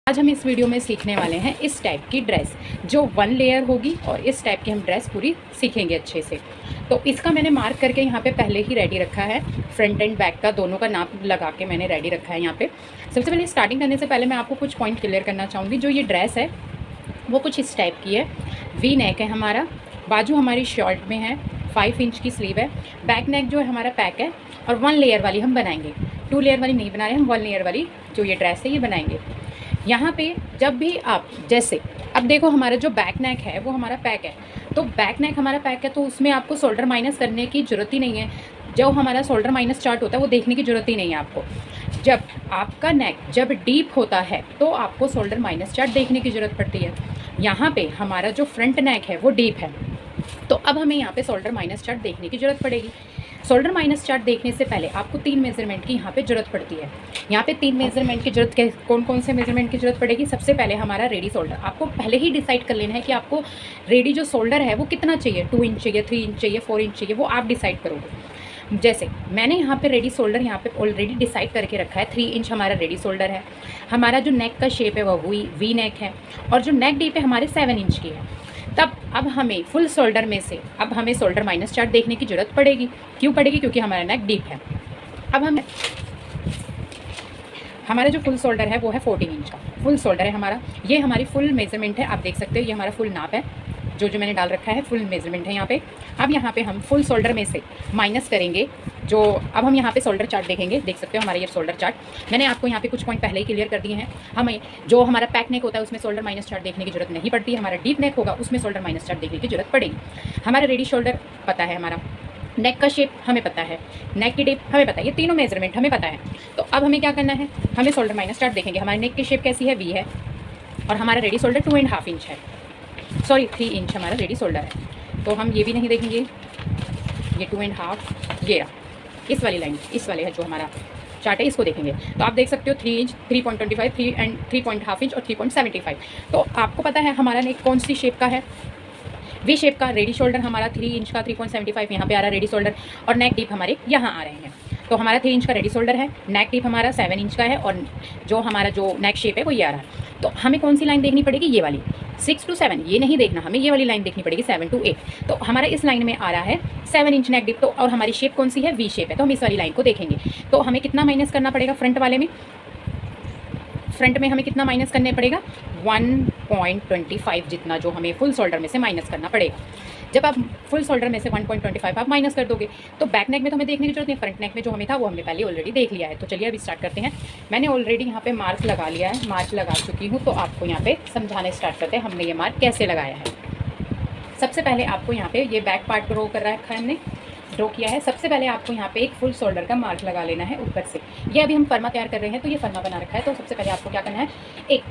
आज हम इस वीडियो में सीखने वाले हैं इस टाइप की ड्रेस जो 1 लेयर होगी और इस टाइप की हम ड्रेस पूरी सीखेंगे अच्छे से। तो इसका मैंने मार्क करके यहाँ पे पहले ही रेडी रखा है, फ्रंट एंड बैक का दोनों का नाप लगा के मैंने रेडी रखा है यहाँ पे। सबसे पहले स्टार्टिंग करने से पहले मैं आपको कुछ पॉइंट क्लियर करना चाहूँगी। जो ये ड्रेस है वो कुछ इस टाइप की है, वी नेक है हमारा, बाजू हमारी शॉर्ट में है, 5 इंच की स्लीव है, बैक नेक जो है हमारा पैक है और 1 लेयर वाली हम बनाएंगे। 2 लेयर वाली नहीं बना रहे हम, 1 लेयर वाली जो ये ड्रेस है ये बनाएंगे। यहाँ पे जब भी आप जैसे अब देखो हमारा जो बैक नेक है वो हमारा पैक है, तो बैक नेक हमारा पैक है तो उसमें आपको शोल्डर माइनस करने की ज़रूरत ही नहीं है। जो हमारा शोल्डर माइनस चार्ट होता है वो देखने की ज़रूरत ही नहीं है आपको। जब आपका नेक जब डीप होता है तो आपको शोल्डर माइनस चार्ट देखने की ज़रूरत पड़ती है। यहाँ पे हमारा जो फ्रंट नेक है वो डीप है, तो अब हमें यहाँ पे शोल्डर माइनस चार्ट देखने की ज़रूरत पड़ेगी। शोल्डर माइनस चार्ट देखने से पहले आपको 3 मेजरमेंट की यहाँ पे ज़रूरत पड़ती है। यहाँ पे 3 मेजरमेंट की ज़रूरत कौन कौन से मेजरमेंट की ज़रूरत पड़ेगी। सबसे पहले हमारा रेडी शोल्डर, आपको पहले ही डिसाइड कर लेना है कि आपको रेडी जो शोल्डर है वो कितना चाहिए, 2 इंच चाहिए, 3 इंच चाहिए, 4 इंच चाहिए, वो आप डिसाइड करोगे। जैसे मैंने यहाँ पे रेडी शोल्डर यहाँ पे ऑलरेडी डिसाइड करके रखा है, 3 इंच हमारा रेडी शोल्डर है। हमारा जो नेक का शेप है वो वी नेक है और जो नेक डीप है हमारे 7 इंच की है। तब अब हमें फुल शोल्डर में से अब हमें शोल्डर माइनस चार्ट देखने की ज़रूरत पड़ेगी। क्यों पड़ेगी? क्योंकि हमारा नेक डीप है। अब हमारा जो फुल शोल्डर है वो है 14 इंच का फुल शोल्डर है हमारा। ये हमारी फुल मेजरमेंट है, आप देख सकते हो ये हमारा फुल नाप है, जो मैंने डाल रखा है फुल मेजरमेंट है यहाँ पे। अब यहाँ पे हम फुल शोल्डर में से माइनस करेंगे जो अब हम यहाँ पे शोल्डर चार्ट देखेंगे। देख सकते हो हमारा ये शोल्डर चार्ट मैंने आपको यहाँ पे कुछ पॉइंट पहले ही क्लियर कर दिए हैं। हमें जो हमारा पैक नेक होता है उसमें शोल्डर माइनस चार्ट देखने की जरूरत नहीं पड़ती है। हमारा डीप नेक होगा उसमें शोल्डर माइनस चार्ट देखने की जरूरत पड़ेगी। हमारा रेडी शोल्डर पता है, हमारा नेक का शेप हमें पता है, नेक की डिप हमें पता है, ये तीनों मेजरमेंट हमें पता है। तो अब हमें क्या करना है, हमें शोल्डर माइनस चार्ट देखेंगे। हमारे नेक की शेप कैसी है, वी है, और हमारा रेडी शोल्डर 2.5 इंच है, सॉरी 3 इंच हमारा रेडी शोल्डर है। तो हम ये भी नहीं देखेंगे, ये 2.5 ये रहा, इस वाली लाइन, इस वाले है जो हमारा चार्ट है इसको देखेंगे। तो आप देख सकते हो 3 इंच, 3.25, 3.5 इंच और 3.75। तो आपको पता है हमारा नेक कौन सी शेप का है, वी शेप का। रेडी शोल्डर हमारा 3 इंच का 3.75 यहाँ पे आ रहा है रेडी शोल्डर, और नेक डीप हमारे यहाँ आ रहे हैं। तो हमारा 3 इंच का रेडी शोल्डर है, नेक डीप हमारा 7 इंच का है, और जो हमारा जो नेक शेप है वो ये आ रहा है। तो हमें कौन सी लाइन देखनी पड़ेगी, ये वाली 6 to 7, ये नहीं देखना, हमें ये वाली लाइन देखनी पड़ेगी 7 to 8। तो हमारा इस लाइन में आ रहा है 7 इंच नेक डीप, तो और हमारी शेप कौन सी है, वी शेप है, तो हम इस वाली लाइन को देखेंगे। तो हमें कितना माइनस करना पड़ेगा फ्रंट वाले में, फ्रंट में हमें कितना माइनस करने पड़ेगा, 1.25 जितना जो हमें फुल शोल्डर में से माइनस करना पड़ेगा। जब आप फुल शोल्डर में से 1.25 आप माइनस कर दोगे तो बैक नेक में तो हमें देखने की जरूरत नहीं, फ्रंट नेक में जो हमें था वो हमने पहले ऑलरेडी देख लिया है। तो चलिए अभी स्टार्ट करते हैं। मैंने ऑलरेडी यहाँ पे मार्क लगा लिया है, मार्क लगा चुकी हूँ, तो आपको यहाँ पे समझाने स्टार्ट करते हैं हमने ये मार्क कैसे लगाया है। सबसे पहले आपको यहाँ पे ये बैक पार्ट ड्रॉ कर रखा है, हमने ड्रॉ किया है। सबसे पहले आपको यहाँ पे एक फुल शोल्डर का मार्क लगा लेना है ऊपर से। ये अभी हम फर्मा तैयार कर रहे हैं तो ये फर्मा बना रखा है। तो सबसे पहले आपको क्या करना है, एक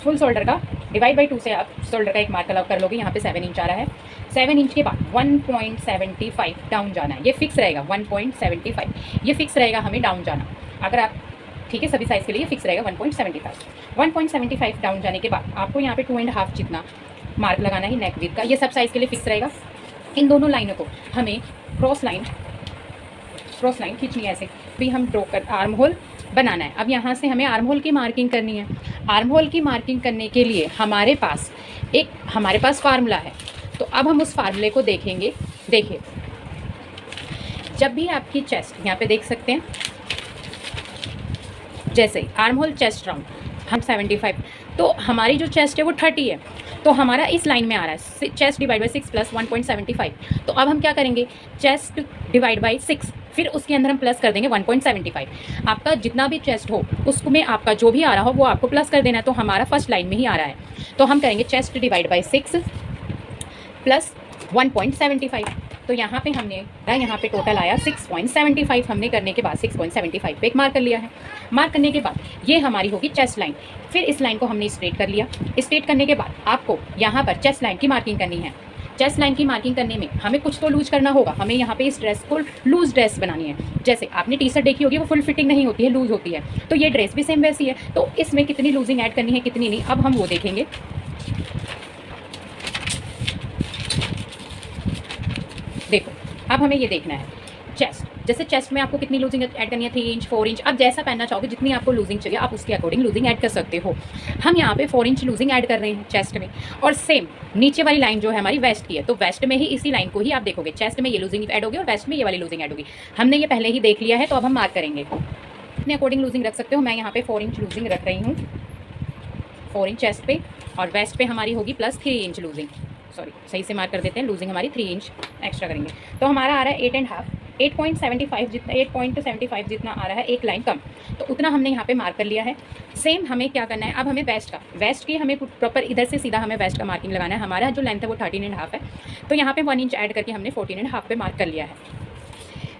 फुल शोल्डर का डिवाइड बाई 2 से आप शोल्डर का एक मार्क कर लोगे। यहाँ पे 7 इंच आ रहा है, 7 इंच के बाद 1.75 डाउन जाना है, ये फिक्स रहेगा 1.75, ये फिक्स रहेगा हमें डाउन जाना। अगर आप ठीक है सभी साइज़ के लिए फिक्स रहेगा 1.75 डाउन जाने के बाद आपको यहाँ पे 2.5 जितना मार्क लगाना है नेक विड्थ का, ये सब साइज़ के लिए फिक्स रहेगा। इन दोनों लाइनों को हमें क्रॉस लाइन खींचनी है, ऐसे भी हम ड्रॉ कर आर्म होल बनाना है। अब यहाँ से हमें आर्म होल की मार्किंग करनी है। आर्म होल की मार्किंग करने के लिए हमारे पास फार्मूला है, तो अब हम उस फार्मूले को देखेंगे। देखिए जब भी आपकी चेस्ट यहाँ पे देख सकते हैं, जैसे आर्म होल चेस्ट राउंड हम 75, तो हमारी जो चेस्ट है वो 30 है, तो हमारा इस लाइन में आ रहा है चेस्ट डिवाइड बाई 6 प्लस 1.75। तो अब हम क्या करेंगे, चेस्ट डिवाइड बाई 6, फिर उसके अंदर हम प्लस कर देंगे 1.75। आपका जितना भी चेस्ट हो उसमें आपका जो भी आ रहा हो वो आपको प्लस कर देना है। तो हमारा फर्स्ट लाइन में ही आ रहा है, तो हम करेंगे चेस्ट डिवाइड बाई 6 प्लस 1.75। तो यहाँ पे हमने यहाँ पे टोटल आया 6.75। हमने करने के बाद 6.75 पे एक मार्क कर लिया है। मार्क करने के बाद ये हमारी होगी चेस्ट लाइन। फिर इस लाइन को हमने स्ट्रेट कर लिया। स्ट्रेट करने के बाद आपको यहाँ पर चेस्ट लाइन की मार्किंग करनी है। चेस्ट लाइन की मार्किंग करने में हमें कुछ तो लूज करना होगा। हमें यहाँ पे इस ड्रेस को लूज ड्रेस बनानी है। जैसे आपने टी शर्ट देखी होगी वो फुल फिटिंग नहीं होती है, लूज होती है, तो ये ड्रेस भी सेम वैसी है। तो इसमें कितनी लूजिंग ऐड करनी है कितनी नहीं, अब हम वो देखेंगे। देखो अब हमें ये देखना है चेस्ट जैसे चेस्ट में आपको कितनी लूजिंग ऐड करनी है, 3 इंच 4 इंच, आप जैसा पहनना चाहोगे, जितनी आपको लूजिंग चाहिए आप उसके अकॉर्डिंग लूजिंग ऐड कर सकते हो। हम यहाँ पे 4 इंच लूजिंग ऐड कर रहे हैं चेस्ट में। और सेम नीचे वाली लाइन जो है हमारी वेस्ट की है, तो वेस्ट में ही इसी लाइन को ही आप देखोगे, चेस्ट में ये लूजिंग ऐड होगी और वेस्ट में ये वाली लूजिंग ऐड होगी। हमने ये पहले ही देख लिया है, तो अब हम मार्क करेंगे। अपने अकॉर्डिंग लूजिंग रख सकते हो। मैं यहाँ पे 4 इंच लूजिंग रख रही हूँ, 4 इंच चेस्ट पे, और वेस्ट पे हमारी होगी प्लस 3 इंच लूजिंग। सॉरी, सही से मार्क कर देते हैं, लूजिंग हमारी 3 इंच एक्स्ट्रा करेंगे। तो हमारा आ रहा है 8.5, 8.75 जितना, 8.75 जितना आ रहा है, एक लाइन कम, तो उतना हमने यहाँ पे मार्क कर लिया है। सेम हमें क्या करना है, अब हमें वेस्ट की हमें प्रॉपर इधर से सीधा हमें वेस्ट का मार्किंग लगाना है। हमारा जो लेंथ है वो 13.5 है, तो यहाँ पे 1 इंच ऐड करके हमने 14.5 पे मार्क कर लिया है।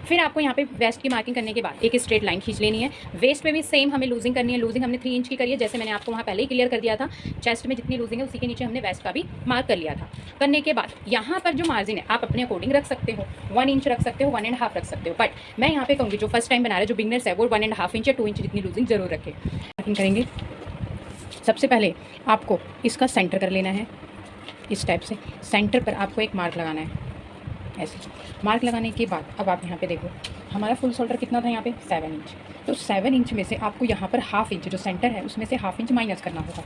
फिर आपको यहाँ पे वेस्ट की मार्किंग करने के बाद एक स्ट्रेट लाइन खींच लेनी है। वेस्ट पे भी सेम हमें लूजिंग करनी है। लूजिंग हमने 3 इंच की करी है, जैसे मैंने आपको वहाँ पहले ही क्लियर कर दिया था। चेस्ट में जितनी लूजिंग है उसी के नीचे हमने वेस्ट का भी मार्क कर लिया था। करने के बाद यहाँ पर जो मार्जिन है आप अपने अकॉर्डिंग रख सकते हो, 1 इंच रख सकते हो, 1.5 रख सकते हो, बट मैं यहाँ पे कहूँगी जो फर्स्ट टाइम बना रहे जो बिगनर्स है वो 1.5 इंच या 2 इंच जितनी लूजिंग जरूर रखें। मार्किंग करेंगे, सबसे पहले आपको इसका सेंटर कर लेना है। इस टाइप से सेंटर पर आपको एक मार्क लगाना है। ऐसे मार्क लगाने के बाद अब आप यहाँ पे देखो, हमारा फुल शोल्डर कितना था यहाँ पे 7 इंच, तो 7 इंच में से आपको यहाँ पर हाफ इंच जो सेंटर है उसमें से हाफ इंच माइनस करना होगा।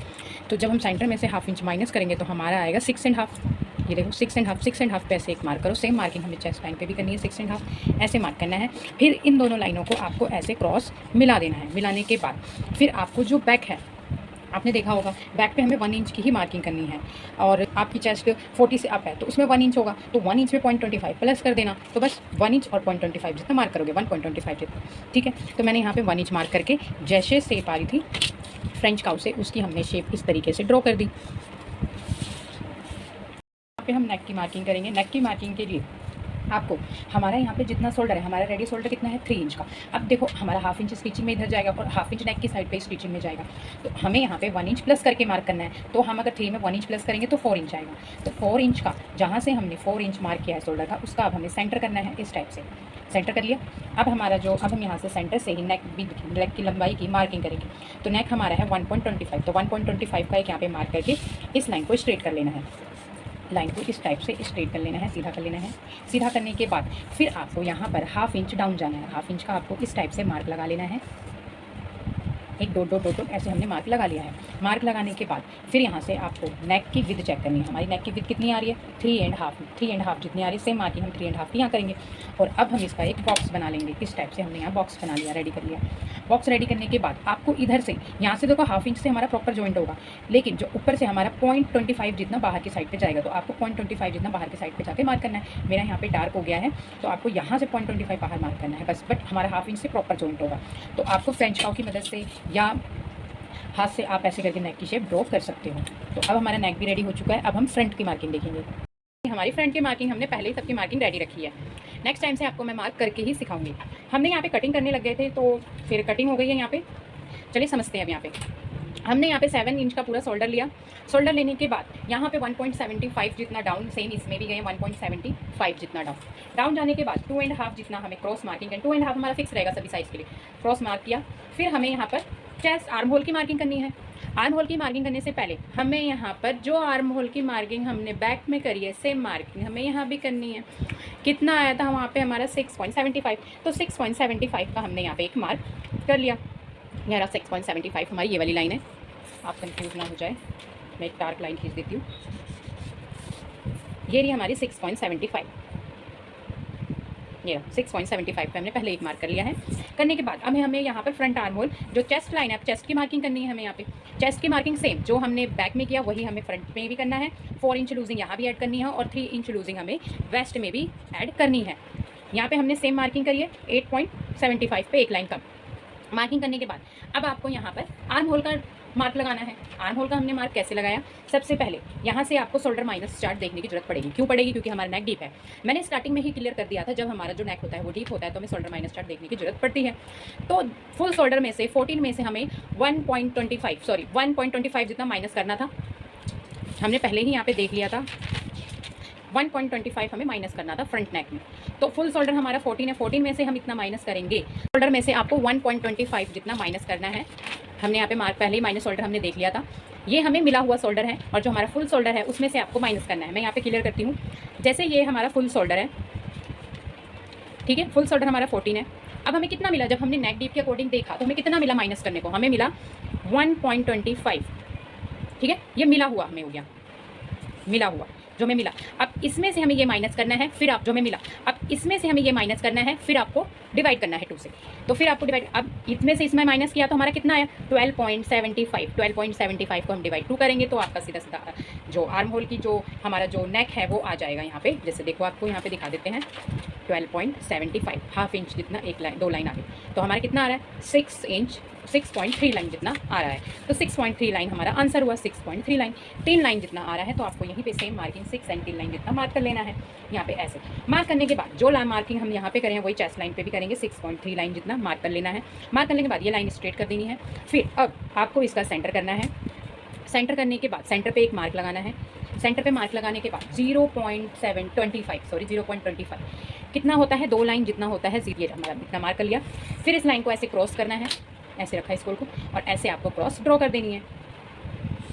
तो जब हम सेंटर में से हाफ इंच माइनस करेंगे तो हमारा आएगा 6.5। ये देखो 6.5 पे ऐसे एक मार्क करो। सेम मार्किंग हमें चेस्ट लाइन पे भी करनी है, 6.5 ऐसे मार्क करना है। फिर इन दोनों लाइनों को आपको ऐसे क्रॉस मिला देना है। मिलाने के बाद फिर आपको जो बैक है, आपने देखा होगा बैक पे हमें 1 इंच की ही मार्किंग करनी है, और आपकी चेस्ट 40 से अप है तो उसमें 1 इंच होगा, तो 1 इंच में 0.25 प्लस कर देना। तो बस 1 इंच और 0.25 जितना मार्क करोगे, 1.25 जितना, ठीक है। तो मैंने यहाँ पे 1 इंच मार्क करके जैसे शेप आ रही थी फ्रेंच काउ से, उसकी हमने शेप इस तरीके से ड्रॉ कर दी। यहाँ पे हम नेक की मार्किंग करेंगे। नेक की मार्किंग के लिए आपको हमारा यहाँ पे जितना शोल्डर है, हमारा रेडी शोल्डर कितना है 3 इंच का। अब देखो हमारा हाफ इंच स्टिचिंग में इधर जाएगा और हाफ इंच नेक की साइड पे स्टिचिंग में जाएगा, तो हमें यहाँ पे 1 इंच प्लस करके मार्क करना है। तो हम अगर 3 में 1 इंच प्लस करेंगे तो 4 इंच आएगा। तो 4 इंच का जहाँ से हमने 4 इंच मार्क किया है शोल्डर का, उसका अब हमें सेंटर करना है। इस टाइप से सेंटर कर लिया। अब हमारा जो, अब हम यहाँ से सेंटर से ही नेक की लंबाई की मार्किंग करेंगे। तो नेक हमारा है 1.25, तो 1.25 का एक यहाँ पे मार्क करके इस लाइन को स्ट्रेट कर लेना है। लाइन को इस टाइप से स्ट्रेट कर लेना है, सीधा कर लेना है। सीधा करने के बाद फिर आपको यहाँ पर हाफ इंच डाउन जाना है। हाफ इंच का आपको इस टाइप से मार्क लगा लेना है। एक डॉट डॉट डॉट डॉट ऐसे हमने मार्क लगा लिया है। मार्क लगाने के बाद फिर यहाँ से आपको नेक की विड्थ चेक करनी है। हमारी नेक की विड्थ कितनी आ रही है 3.5 जितनी आ रही है। सेम मार्किंग हम 3.5 यहाँ करेंगे। और अब हम इसका एक बॉक्स बना लेंगे। इस टाइप से हमने यहाँ बॉक्स बना लिया, रेडी कर लिया। बॉक्स रेडी करने के बाद आपको इधर से, यहाँ से देखो हाफ इंच से हमारा प्रॉपर जॉइंट होगा, लेकिन जो ऊपर से हमारा 0.25 जितना बाहर की साइड पे जाएगा, तो आपको 0.25 जितना बाहर की साइड पे जाके मार्क करना है। मेरा यहाँ पे डार्क हो गया है, तो आपको यहाँ से 0.25 बाहर मार्क करना है बस, बट हमारा हाफ इंच से प्रॉपर जॉइंट होगा। तो आपको फ्रेंच काउ की मदद से या हाथ से आप ऐसे करके नेक की शेप ड्रॉ कर सकते हो। तो अब हमारा नेक भी रेडी हो चुका है। अब हम फ्रंट की मार्किंग देखेंगे। हमारी फ्रंट की मार्किंग हमने पहले ही सबकी मार्किंग रेडी रखी है। नेक्स्ट टाइम से आपको मैं मार्क करके ही सिखाऊंगी। हमने यहाँ पे कटिंग करने लग गए थे, तो फिर कटिंग हो गई है यहाँ पे। चलिए समझते हैं। अब यहाँ पे हमने यहाँ पे 7 इंच का पूरा शोल्डर लिया। शोल्डर लेने के बाद यहाँ पे 1.75 जितना डाउन, सेम इसमें भी गए 1.75 जितना डाउन जाने के बाद 2.5 जितना हमें क्रॉस मार्किंग करनी। 2.5 हमारा फिक्स रहेगा सभी साइज़ के लिए। क्रॉस मार्क किया। फिर हमें यहाँ पर चेस्ट आर्म होल की मार्किंग करनी है। आर्म होल की मार्किंग करने से पहले हमें यहाँ पर जो आर्म होल की मार्किंग हमने बैक में करी है, सेम मार्किंग हमें यहाँ भी करनी है। कितना आया था वहाँ पे हमारा 6.75, तो 6.75 का हमने यहाँ पे एक मार्क कर लिया। यार 6.75 हमारी ये वाली लाइन है, आप कंफ्यूज ना हो जाए, मैं एक डार्क लाइन खींच देती हूँ। ये रही हमारी 6.75, ये 6.75 पे हमने पहले एक मार्क कर लिया है। करने के बाद अब हमें यहाँ पर फ्रंट आर्म होल, जो चेस्ट लाइन है, चेस्ट की मार्किंग करनी है हमें यहाँ पे। चेस्ट की मार्किंग सेम जो हमने बैक में किया वही हमें फ्रंट में भी करना है। 4 इंच लूजिंग यहाँ भी ऐड करनी है और 3 इंच लूजिंग हमें वेस्ट में भी ऐड करनी है। यहाँ पे हमने सेम मार्किंग करी है 8.75 पे एक लाइन कम। मार्किंग करने के बाद अब आपको यहाँ पर आर्म होल का मार्क लगाना है। आर्म होल का हमने मार्क कैसे लगाया, सबसे पहले यहाँ से आपको शोल्डर माइनस चार्ट देखने की जरूरत पड़ेगी। क्यों पड़ेगी, क्योंकि हमारा नेक डीप है। मैंने स्टार्टिंग में ही क्लियर कर दिया था, जब हमारा जो नेक होता है वो डीप होता है तो हमें शोल्डर माइनस चार्ट देखने की जरूरत पड़ती है। तो फुल शोल्डर में से 14 में से हमें 1.25 जितना माइनस करना था। हमने पहले ही यहाँ पे देख लिया था 1.25 हमें माइनस करना था फ्रंट नेक में। तो फुल शोल्डर हमारा 14 है, 14 में से हम इतना माइनस करेंगे। शोल्डर में से आपको 1.25 जितना माइनस करना है। हमने यहाँ पे मार्क पहले ही माइनस शोल्डर हमने देख लिया था। ये हमें मिला हुआ शोल्डर है और जो हमारा फुल शोल्डर है उसमें से आपको माइनस करना है। मैं यहाँ पे क्लियर करती हूँ। जैसे ये हमारा फुल शोल्डर है, ठीक है, फुल शोल्डर हमारा 14 है। अब हमें कितना मिला, जब हमने नेक डीप के अकॉर्डिंग देखा तो हमें कितना मिला माइनस करने को, हमें मिला 1.25। ठीक है, ये मिला हुआ हमें हो गया, मिला हुआ जो हमें मिला। अब इसमें से हमें ये माइनस करना है, फिर आप जो हमें मिला, अब इसमें से हमें ये माइनस करना है, फिर आपको डिवाइड करना है 2 से। तो फिर आपको डिवाइड, अब इसमें से इसमें माइनस किया तो हमारा कितना आया 12.75। 12.75 को हम डिवाइड 2 करेंगे तो आपका सीधा सीधा जो आर्म होल की जो हमारा जो नेक है वो आ जाएगा यहाँ पे। जैसे देखो आपको यहाँ पे दिखा देते हैं 12.75, हाफ इंच जितना एक लाइन 2 लाइन आगे, तो हमारा कितना आ रहा है 6 इंच 6.3 लाइन जितना आ रहा है। तो 6.3 लाइन हमारा आंसर हुआ, 6.3 लाइन 3 लाइन जितना आ रहा है। तो आपको यहीं पे सेम मार्किंग 6 एंड 3 लाइन जितना मार्क कर लेना है। यहाँ पे ऐसे मार्क करने के बाद जो मार्किंग हम यहाँ पे करें वही चेस्ट लाइन पे भी करेंगे, 6.3 लाइन जितना मार्क कर लेना है। मार्क करने के बाद ये लाइन स्ट्रेट कर देनी है। फिर अब आपको इसका सेंटर करना है। सेंटर करने के बाद सेंटर पे एक मार्क लगाना है। सेंटर पे मार्क लगाने के बाद 0.25 कितना होता है 2 लाइन जितना होता है, ये हमारा इतना मार्क कर लिया। फिर इस लाइन को ऐसे क्रॉस करना है, ऐसे रखा है स्कोर को, और ऐसे आपको क्रॉस ड्रॉ कर देनी है,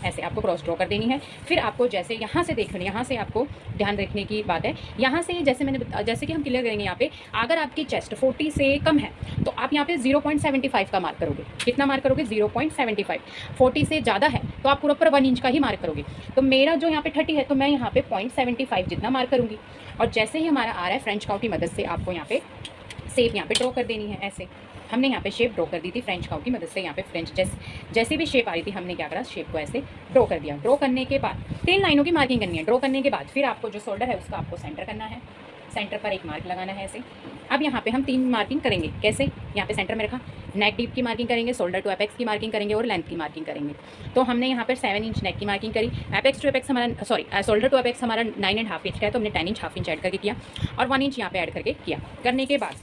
ऐसे आपको क्रॉस ड्रॉ कर देनी है। फिर आपको जैसे यहाँ से देखना, यहाँ से आपको ध्यान रखने की बात है, यहाँ से जैसे कि हम क्लियर करेंगे यहाँ पे, अगर आपकी चेस्ट 40 से कम है तो आप यहाँ पे 0.75 का मार्क करोगे। कितना मार्क करोगे 0.75। 40 से ज़्यादा है तो आप पूरा 1 इंच का ही मार्क करोगे। तो मेरा जो यहाँ पे 30 है तो मैं यहाँ पे 0.75 जितना मार्क करूँगी। और जैसे ही हमारा आ रहा है फ्रेंच काउ की मदद से आपको यहाँ पे शेप यहाँ पे ड्रॉ कर देनी है। ऐसे हमने यहाँ पे शेप ड्रॉ कर दी थी फ्रेंच काउ की मदद से। यहाँ पे फ्रेंच जैसी भी शेप आ रही थी हमने क्या करा, शेप को ऐसे ड्रॉ कर दिया। ड्रॉ करने के बाद 3 लाइनों की मार्किंग करनी है। ड्रॉ करने के बाद फिर आपको जो शोल्डर है उसका आपको सेंटर करना है। सेंटर पर एक मार्क लगाना है ऐसे। अब यहाँ पे हम 3 मार्किंग करेंगे। कैसे, यहाँ पे सेंटर में रखा, नेक डीप की मार्किंग करेंगे, शोल्डर टू एपेक्स की मार्किंग करेंगे और लेंथ की मार्किंग करेंगे। तो हमने यहाँ पर 7 इंच नेक की मार्किंग करी। एपेक्स टू एपेक्स हमारा शोल्डर टू एपेक्स हमारा 9.5 इंच का है तो हमने 10 इंच हाफ इंच ऐड करके किया और 1 इंच यहाँ पे ऐड करके किया। करने के बाद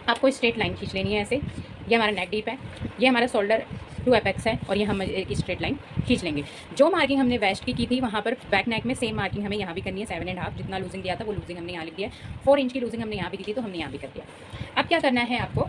आपको स्ट्रेट लाइन खींच लेनी है ऐसे। ये हमारा नेक डीप है, ये हमारा शोल्डर टू एपेक्स है और ये हम एक स्ट्रेट लाइन खींच लेंगे। जो मार्किंग हमने वेस्ट की थी वहाँ पर बैक नेक में सेम मार्किंग हमें यहाँ भी करनी है। 7.5 जितना लूजिंग दिया था वो लूजिंग हमने यहाँ लिख दिया। 4 इंच की लूजिंग हमने यहाँ भी दी थी तो हमने यहाँ भी कर दिया। अब क्या करना है आपको,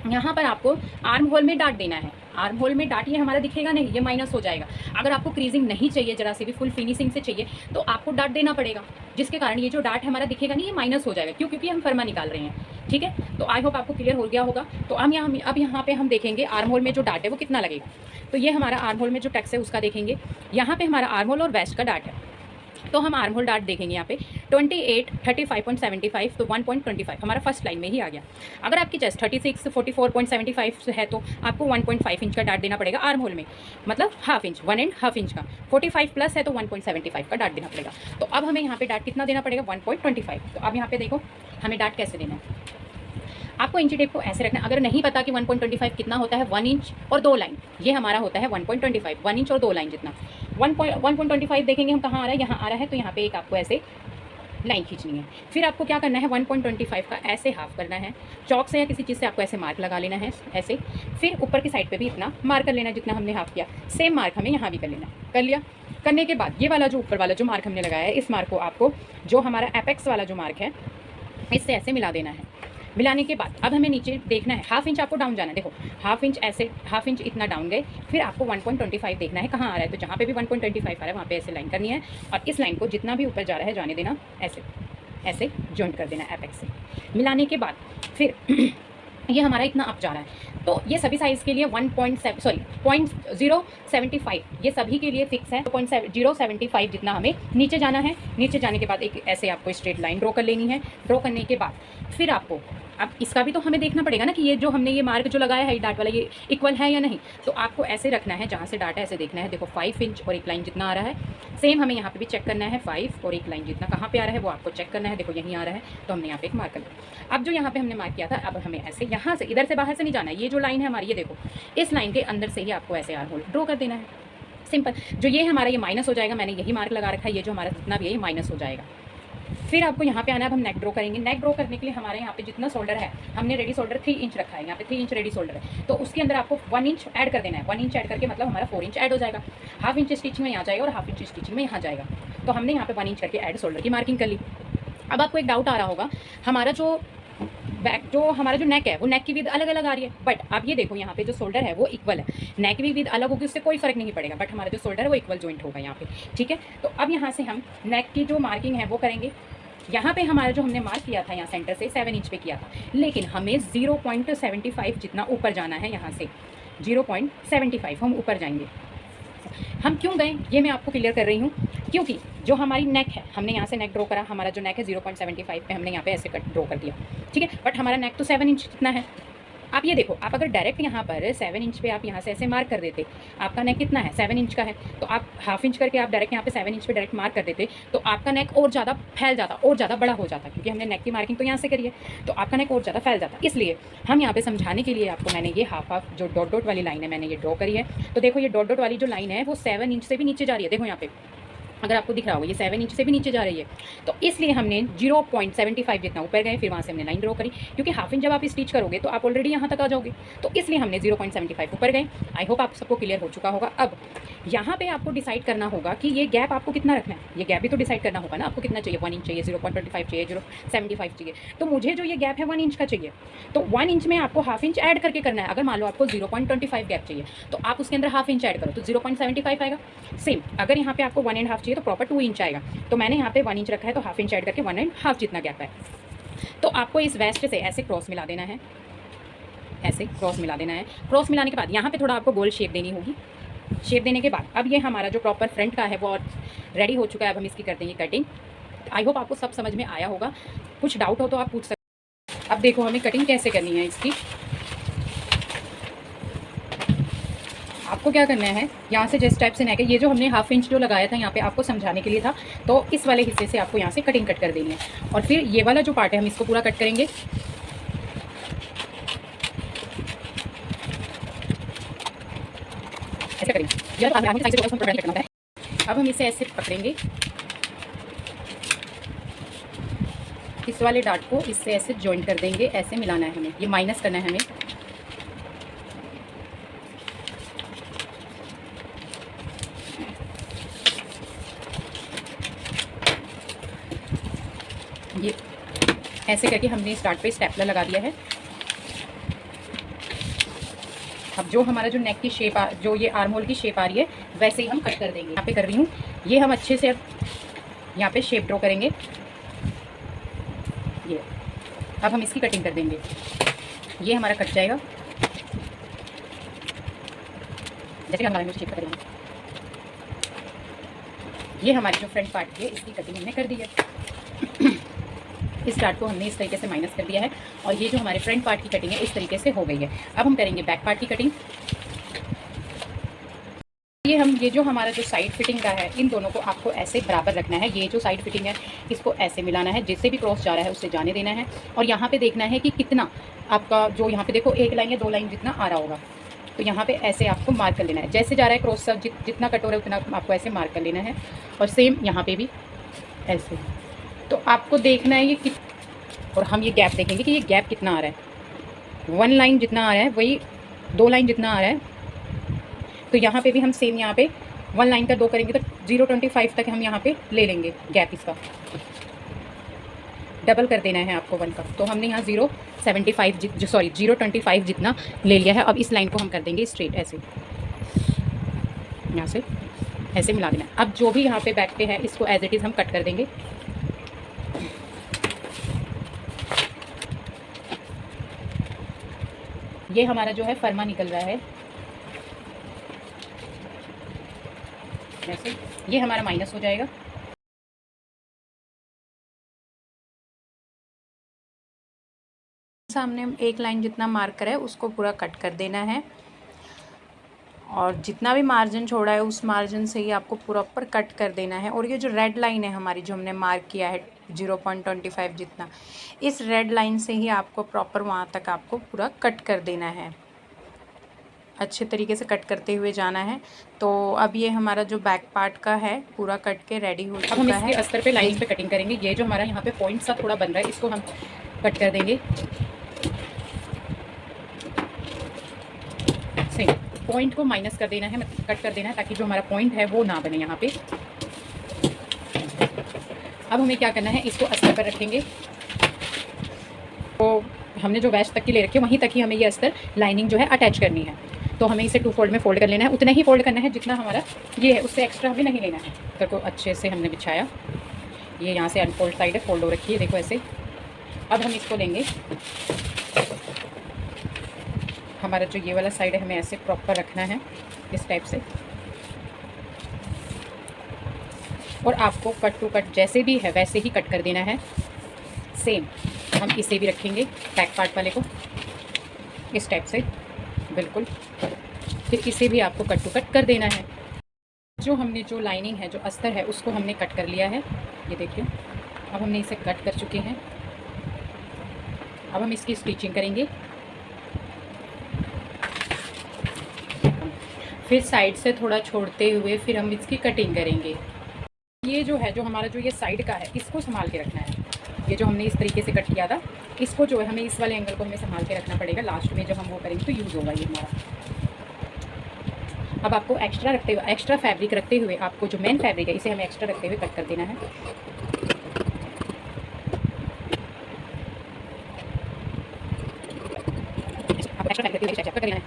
यहाँ पर आपको आर्म होल में डाट देना है। आर्म होल में डाट ये हमारा दिखेगा नहीं, ये माइनस हो जाएगा। अगर आपको क्रीजिंग नहीं चाहिए, जरा से भी फुल फिनिशिंग से चाहिए तो आपको डाट देना पड़ेगा, जिसके कारण ये जो डाट हमारा दिखेगा नहीं ये माइनस हो जाएगा। क्यों? क्योंकि हम फर्मा निकाल रहे हैं। ठीक है, तो आई होप आपको क्लियर हो गया होगा। तो अब यहाँ पे हम देखेंगे आर्म होल में जो डाट है वो कितना लगेगा। तो ये हमारा आर्म होल में जो टेक्स है उसका देखेंगे। यहाँ पे हमारा आर्म होल और वेस्ट का डाट है तो हम आर्म होल डाट देखेंगे यहाँ पे 28, 35.75 तो 1.25 हमारा फर्स्ट लाइन में ही आ गया। अगर आपकी चेस्ट 36, 44.75 है तो आपको 1.5 इंच का डाट देना पड़ेगा आर्म होल में, मतलब हाफ इंच, 1.5 इंच का। 45 प्लस है तो 1.75 का डाट देना पड़ेगा। तो अब हमें यहाँ पे डाट कितना देना पड़ेगा 1.25। तो अब यहाँ पे देखो हमें डाट कैसे देना है। आपको इंची टेप को ऐसे रखना है। अगर नहीं पता कि 1.25 कितना होता है, 1 इंच और 2 लाइन, ये हमारा होता है 1.25, 1 इंच और 2 लाइन जितना। 1.25 देखेंगे हम कहाँ आ रहा है, यहाँ आ रहा है तो यहाँ पे एक आपको ऐसे लाइन खींचनी है। फिर आपको क्या करना है 1.25 का ऐसे हाफ करना है, चौक से या किसी चीज़ से आपको ऐसे मार्क लगा लेना है ऐसे। फिर ऊपर की साइड पे भी इतना मार्क कर लेना है जितना हमने हाफ किया, सेम मार्क हमें यहाँ भी कर लेना है। कर लिया, करने के बाद ये वाला जो ऊपर वाला जो मार्क हमने लगाया है इस मार्क को आपको जो हमारा एपेक्स वाला जो मार्क है इससे ऐसे मिला देना है। मिलाने के बाद अब हमें नीचे देखना है, हाफ इंच आपको डाउन जाना है। देखो हाफ इंच ऐसे, हाफ इंच इतना डाउन गए, फिर आपको 1.25 देखना है कहाँ आ रहा है। तो जहाँ पे भी 1.25 आ रहा है वहाँ पे ऐसे लाइन करनी है और इस लाइन को जितना भी ऊपर जा रहा है जाने देना, ऐसे ऐसे जॉइंट कर देना एपेक्स से। मिलाने के बाद फिर ये हमारा इतना अप जा रहा है तो ये सभी साइज़ के लिए 0.75 ये सभी के लिए फिक्स है। 0.75 जितना हमें नीचे जाना है। नीचे जाने के बाद एक ऐसे आपको स्ट्रेट लाइन ड्रॉ कर लेनी है। ड्रॉ करने के बाद फिर आपको अब इसका भी तो हमें देखना पड़ेगा ना कि ये जो हमने ये मार्क जो लगाया है डाट वाला ये इक्वल है या नहीं। तो आपको ऐसे रखना है, जहाँ से डाट है ऐसे देखना है। देखो 5 इंच और एक लाइन जितना आ रहा है, सेम हमें यहाँ पे भी चेक करना है 5 और एक लाइन जितना कहाँ पे आ रहा है वो आपको चेक करना है। देखो यहीं आ रहा है तो हमने यहाँ पे एक मार्क कर लिया। अब जो यहाँ पे हमने मार्क किया था अब हमें ऐसे यहाँ से इधर से बाहर से नहीं जाना है। ये जो लाइन है हमारी ये देखो इस लाइन के अंदर से ही आपको ऐसे आर्म होल ड्रॉ कर देना है। सिंपल। जो ये हमारा ये माइनस हो जाएगा, मैंने यही मार्क लगा रखा है, ये जो हमारा जितना भी है ये माइनस हो जाएगा। फिर आपको यहाँ पे आना है, अब हम नेक ड्रॉ करेंगे। नेक ड्रॉ करने के लिए हमारे यहाँ पे जितना शोल्डर है हमने रेडी शोल्डर 3 इंच रखा है, यहाँ पे 3 इंच रेडी शोल्डर है तो उसके अंदर आपको 1 इंच ऐड कर देना है। 1 इंच ऐड करके मतलब हमारा 4 इंच ऐड हो जाएगा। हाफ इंच स्टिचिंग में यहाँ जाएगा और हाफ इंच स्टिचिंग में यहाँ जाएगा। तो हमने यहाँ पे 1 इंच करके ऐड शोल्डर की मार्किंग कर ली। अब आपको एक डाउट आ रहा होगा, हमारा जो हमारा जो नेक है वो नेक की विद अलग अलग आ रही है, बट आप ये देखो यहाँ पे जो शोल्डर है वो इक्वल है। नेक की विद अलग होगी उससे कोई फर्क नहीं पड़ेगा, बट हमारा जो शोल्डर है वो इक्वल जॉइंट होगा यहाँ पे। ठीक है, तो अब यहाँ से हम नेक की जो मार्किंग है वो करेंगे। यहाँ पे हमारा जो हमने मार्क किया था यहाँ सेंटर से 7 इंच पे किया था, लेकिन हमें 0.75 जितना ऊपर जाना है। यहाँ से 0.75 हम ऊपर जाएंगे। हम क्यों गए ये मैं आपको क्लियर कर रही हूँ, क्योंकि जो हमारी नेक है, हमने यहाँ से नेक ड्रॉ करा, हमारा जो नेक है 0.75 पे हमने यहाँ पे ऐसे कट ड्रॉ कर दिया, ठीक है। बट हमारा नेक तो 7 इंच कितना है। आप ये देखो, आप अगर डायरेक्ट यहाँ पर 7 इंच पे आप यहाँ से ऐसे मार्क कर देते, आपका नेक कितना है 7 इंच का है, तो आप हाफ इंच करके आप डायरेक्ट यहाँ पे 7 इंच पे डायरेक्ट मार्क कर देते, तो आपका नेक और ज़्यादा फैल जाता और ज़्यादा बड़ा हो जाता, क्योंकि हमने नेक की मार्किंग तो यहाँ से करी है, तो आपका नेक और ज़्यादा फैल जाता। इसलिए हम यहाँ पे समझाने के लिए आपको मैंने ये हाफ जो डॉट डॉट वाली लाइन है मैंने ये ड्रॉ करी है। तो देखो ये डॉट डॉट वाली जो लाइन है वो 7 इंच से भी नीचे जा रही है। देखो यहाँ पे अगर आपको दिख रहा होगा ये 7 इंच से भी नीचे जा रही है, तो इसलिए हमने 0.75 जितना ऊपर गए, फिर वहाँ से हमने लाइन ड्रॉ करी, क्योंकि हाफ इंच जब आप स्टिच करोगे तो आप ऑलरेडी यहाँ तक आ जाओगे, तो इसलिए हमने 0.75 ऊपर गए। आई होप आप सबको क्लियर हो चुका होगा। अब यहाँ पे आपको डिसाइड करना होगा कि ये गैप आपको कितना रखना है, ये गैप भी तो डिसाइड करना होगा ना, आपको कितना चाहिए, 1 इंच चाहिए, 0.25 चाहिए, 0.75 चाहिए। तो मुझे जो ये गैप है 1 इंच का चाहिए, तो 1 इंच में आपको हाफ इंच ऐड करके करना है। अगर मान लो आपको 0.25 गैप चाहिए तो आप उसके अंदर हाफ इंच ऐड करो तो 0.75 आएगा। सेम अगर यहाँ पे आपको 1.5 चाहिए तो प्रॉपर 2 इंच आएगा, तो मैंने यहाँ पे 1 इंच रखा है, तो हाफ इंच ऐड करके 1.5 जितना गैप है। तो आपको इस वेस्ट से ऐसे क्रॉस मिला देना है, ऐसे क्रॉस मिला देना है। क्रॉस मिलाने के बाद यहाँ पे थोड़ा आपको गोल शेप देनी होगी। शेप देने के बाद अब ये हमारा जो प्रॉपर फ्रंट का है वो रेडी हो चुका है। अब हम इसकी कर देंगे कटिंग। आई होप आपको सब समझ में आया होगा। कुछ डाउट हो तो आप पूछ सकते हैं। अब देखो हमें कटिंग कैसे करनी है इसकी। आपको क्या करना है, यहाँ से जिस टाइप से नेक है, ये जो हमने हाफ इंच जो लगाया था यहाँ पे आपको समझाने के लिए था, तो इस वाले हिस्से से आपको यहाँ से कटिंग कट कर देनी है। और फिर ये वाला जो पार्ट है हम इसको पूरा कट करेंगे। ऐसे करेंगे यार, आगे साइड से उसको प्रिवेंट करना है। अब हम इसे ऐसे पकड़ेंगे, इस वाले डार्ट को इससे ऐसे जॉइन कर देंगे, ऐसे मिलाना है हमें, ये माइनस करना है हमें। ये ऐसे करके हमने इस डार्ट पे स्टेपलर लगा दिया है। अब जो हमारा जो नेक की शेप जो ये आर्म होल की शेप आ रही है वैसे ही हम कट कर देंगे। यहाँ पे कर रही हूँ, ये हम अच्छे से अब यहाँ पे शेप ड्रॉ करेंगे। ये अब हम इसकी कटिंग कर देंगे। ये हमारा कट जाएगा जैसे हम शेप कर देंगे। ये हमारी जो फ्रंट पार्ट की है इसकी कटिंग हमने कर दी है। इस डार्ट को हमने इस तरीके से माइनस कर दिया है और ये जो हमारे फ्रंट पार्ट की कटिंग है इस तरीके से हो गई है। अब हम करेंगे बैक पार्ट की कटिंग। ये जो हमारा जो साइड फिटिंग का है, इन दोनों को आपको ऐसे बराबर रखना है। ये जो साइड फिटिंग है इसको ऐसे मिलाना है, जिससे भी क्रॉस जा रहा है उससे जाने देना है। और यहाँ पे देखना है कि कितना आपका जो यहाँ पे देखो 1 लाइन या 2 लाइन जितना आ रहा होगा, तो यहाँ पे ऐसे आपको मार्क कर लेना है। जैसे जा रहा है क्रॉस सब जितना कट हो रहा है उतना आपको ऐसे मार्क कर लेना है। और सेम यहाँ पे भी ऐसे। तो आपको देखना है ये और हम ये गैप देखेंगे कि ये गैप कितना आ रहा है। 1 लाइन जितना आ रहा है वही 2 लाइन जितना आ रहा है। तो यहाँ पे भी हम सेम यहाँ पे 1 लाइन का 2 करेंगे तो 0.25 तक हम यहाँ पे ले लेंगे गैप इसका। डबल कर देना है आपको 1 का। तो हमने यहाँ 0.25 जितना ले लिया है। अब इस लाइन को हम कर देंगे स्ट्रेट, ऐसे यहाँ से ऐसे मिला देना है। अब जो भी यहाँ पे बैक पे है इसको एज इट इज़ हम कट कर देंगे। ये हमारा जो है फर्मा निकल रहा है ऐसे, ये हमारा माइनस हो जाएगा। सामने हम 1 लाइन जितना मार्क करा है उसको पूरा कट कर देना है और जितना भी मार्जिन छोड़ा है उस मार्जिन से ही आपको प्रॉपर कट कर देना है। और ये जो रेड लाइन है हमारी जो हमने मार्क किया है 0.25 जितना, इस रेड लाइन से ही आपको प्रॉपर वहाँ तक आपको पूरा कट कर देना है। अच्छे तरीके से कट करते हुए जाना है। तो अब ये हमारा जो बैक पार्ट का है पूरा कट के रेडी हो चुका है। अब हम इसके अस्तर पे लाइंस पे कटिंग करेंगे। ये जो हमारा यहाँ पे पॉइंट सा थोड़ा बन रहा है इसको हम कट कर देंगे। सही पॉइंट को माइनस कर देना है, मतलब कट कर देना है, ताकि जो हमारा पॉइंट है वो ना बने यहाँ पे। अब हमें क्या करना है, इसको अस्तर पर रखेंगे। तो हमने जो वेस्ट तक की ले रखी है वहीं तक ही हमें ये अस्तर लाइनिंग जो है अटैच करनी है। तो हमें इसे 2 फोल्ड में फोल्ड कर लेना है। उतना ही फोल्ड करना है जितना हमारा ये है, उससे एक्स्ट्रा हमें नहीं लेना है। अस्तर को अच्छे से हमने बिछाया, ये यहाँ से अनफोल्ड साइड है, फोल्ड हो रखी है, देखो ऐसे। अब हम इसको लेंगे, हमारा जो ये वाला साइड है हमें ऐसे प्रॉपर रखना है इस टाइप से, और आपको कट टू कट जैसे भी है वैसे ही कट कर देना है। सेम हम इसे भी रखेंगे बैक पार्ट वाले को इस टाइप से, बिल्कुल। फिर इसे भी आपको कट टू कट कर देना है। जो हमने जो लाइनिंग है, जो अस्तर है, उसको हमने कट कर लिया है, ये देखिए। अब हमने इसे कट कर चुके हैं। अब हम इसकी स्टिचिंग करेंगे। फिर साइड से थोड़ा छोड़ते हुए फिर हम इसकी कटिंग करेंगे। ये जो है, जो हमारा जो ये साइड का है, इसको संभाल के रखना है। ये जो हमने इस तरीके से कट किया था, इसको जो है हमें इस वाले एंगल को हमें संभाल के रखना पड़ेगा। लास्ट में जब हम वो करेंगे तो यूज़ होगा ये हमारा। अब आपको एक्स्ट्रा रखते हुए, एक्स्ट्रा फैब्रिक रखते हुए, आपको जो मेन फैब्रिक है इसे हमें एक्स्ट्रा रखते हुए कट कर देना है। एक्स्ट्रा फैब्रिक चेक करना है।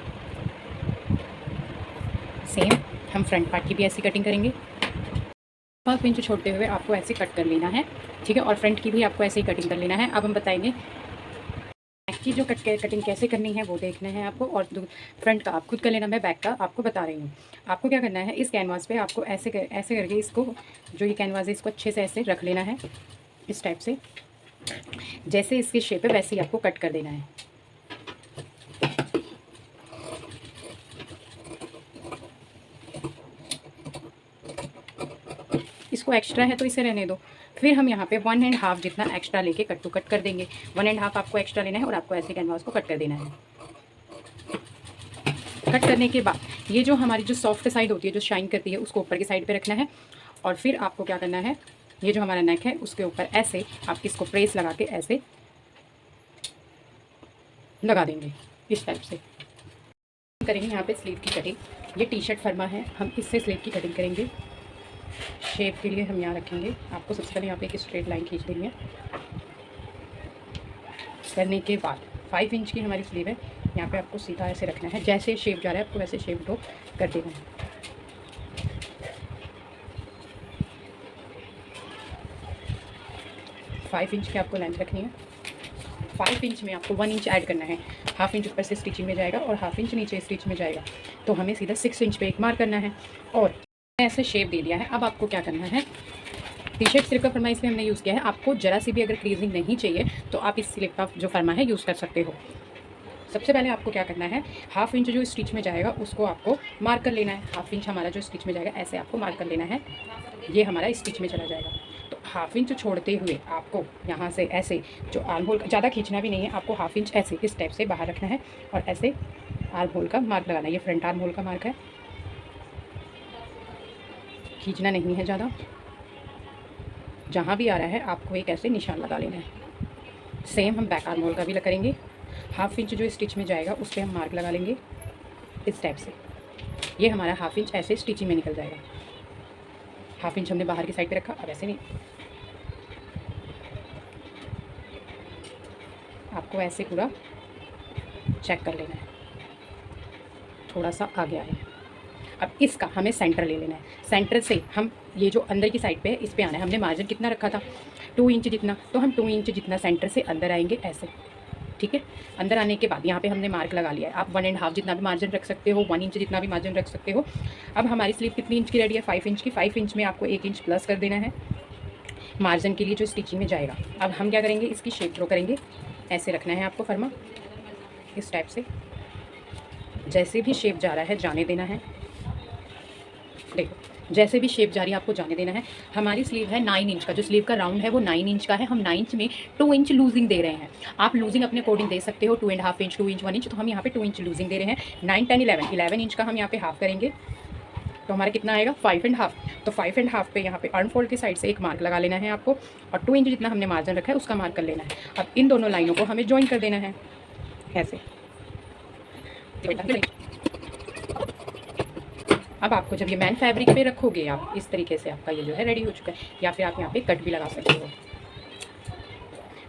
सेम हम फ्रंट पार्ट की भी ऐसी कटिंग करेंगे। 5 इंच छोड़ते हुए आपको ऐसे कट कर लेना है, ठीक है। और फ्रंट की भी आपको ऐसे ही कटिंग कर लेना है। अब हम बताएंगे बैक की जो कटिंग कैसे करनी है वो देखना है आपको, और फ्रंट का आप खुद कर लेना, मैं बैक का आपको बता रही हूँ। आपको क्या करना है, इस कैनवास पे आपको ऐसे करके इसको, जो ये कैनवास है, इसको अच्छे से ऐसे रख लेना है इस टाइप से। जैसे इसकी शेप है वैसे ही आपको कट कर देना है। इसको एक्स्ट्रा है तो इसे रहने दो। फिर हम यहाँ पे 1.5 जितना एक्स्ट्रा लेके कट टू कट कर देंगे। 1.5 आपको एक्स्ट्रा लेना है और आपको ऐसे कैनवास को कट कर देना है। कट करने के बाद ये जो हमारी जो सॉफ्ट साइड होती है, जो शाइन करती है, उसको ऊपर की साइड पे रखना है। और फिर आपको क्या करना है, ये जो हमारा नेक है उसके ऊपर ऐसे आप इसको प्रेस लगा के ऐसे लगा देंगे इस टाइप से। करेंगे यहाँ पे स्लीव की कटिंग। ये टी शर्ट फर्मा है, हम इससे स्लीव की कटिंग करेंगे। शेप के लिए हम यहाँ रखेंगे, आपको सबसे पहले यहाँ पे एक स्ट्रेट लाइन खींच देनी है। करने के बाद 5 इंच की हमारी स्लीव है, यहाँ पे आपको सीधा ऐसे रखना है। जैसे शेप जा रहा है आपको वैसे शेप ड्रॉ कर देना है। फाइव इंच की आपको लेंथ रखनी है। 5 इंच में आपको 1 इंच ऐड करना है। हाफ इंच ऊपर से स्टिचिंग में जाएगा और हाफ इंच नीचे स्टिच में जाएगा, तो हमें सीधा 6 इंच पे एक मार्क करना है। और ऐसे शेप दे दिया है। अब आपको क्या करना है, टी शर्ट स्लीव का फरमा इसमें हमने यूज़ किया है। आपको ज़रा सी भी अगर क्रीजिंग नहीं चाहिए तो आप इस स्लीव का जो फरमा है यूज़ कर सकते हो। सबसे पहले आपको क्या करना है, हाफ इंच जो स्टिच में जाएगा उसको आपको मार्क कर लेना है। हाफ इंच हमारा जो स्टिच में जाएगा ऐसे आपको मार्क कर लेना है, ये हमारा स्टिच में चला जाएगा। तो हाफ इंच छोड़ते हुए आपको यहाँ से ऐसे जो आर्म होल, ज़्यादा खींचना भी नहीं है, आपको हाफ इंच ऐसे इस टाइप से बाहर रखना है और ऐसे आर्म होल का मार्क लगाना है। ये फ्रंट आर्म होल का मार्क है, खींचना नहीं है ज़्यादा। जहाँ भी आ रहा है आपको एक ऐसे निशान लगा लेना है। सेम हम बैक आर्म होल का भी करेंगे। हाफ इंच जो स्टिच में जाएगा उस पर हम मार्क लगा लेंगे इस टाइप से। ये हमारा हाफ इंच ऐसे स्टिचिंग में निकल जाएगा। हाफ इंच हमने बाहर की साइड पे रखा, अब ऐसे नहीं, आपको ऐसे पूरा चेक कर लेना है। थोड़ा सा आगे आया है। अब इसका हमें सेंटर ले लेना है। सेंटर से हम ये जो अंदर की साइड पे है इस पे आना है। हमने मार्जिन कितना रखा था, 2 इंच जितना, तो हम 2 इंच जितना सेंटर से अंदर आएंगे ऐसे, ठीक है। अंदर आने के बाद यहाँ पे हमने मार्क लगा लिया है। आप 1.5 जितना भी मार्जिन रख सकते हो, 1 इंच जितना भी मार्जिन रख सकते हो। अब हमारी स्लीव कितनी इंच की रेडी है, 5 इंच की। 5 इंच में आपको 1 इंच प्लस कर देना है मार्जिन के लिए जो स्टिचिंग में जाएगा। अब हम क्या करेंगे, इसकी शेप ड्रॉ करेंगे। ऐसे रखना है आपको फर्मा इस टाइप से। जैसे भी शेप जा रहा है जाने देना है। देखो जैसे भी शेप जा रही है आपको जाने देना है। हमारी स्लीव है 9 इंच का, जो स्लीव का राउंड है वो 9 इंच का है। हम 9 इंच में 2 इंच लूजिंग दे रहे हैं। आप लूजिंग अपने अकॉर्डिंग दे सकते हो, 2.5 इंच, 2 इंच, 1 इंच। तो हम यहाँ पे 2 इंच लूजिंग दे रहे हैं। 9, 10, 11 इंच का हम यहाँ पे हाफ करेंगे, तो हमारा कितना आएगा 5.5। तो 5.5 पे यहाँ पे आर्म फोल्ड की साइड से एक मार्क लगा लेना है आपको, और 2 इंच जितना हमने मार्जिन रखा है उसका मार्क कर लेना है। अब इन दोनों लाइनों को हमें ज्वाइन कर देना है ऐसे। अब आपको जब ये मैन फैब्रिक पे रखोगे आप इस तरीके से, आपका ये जो है रेडी हो चुका है। या फिर आप यहाँ पे कट भी लगा सकते हो।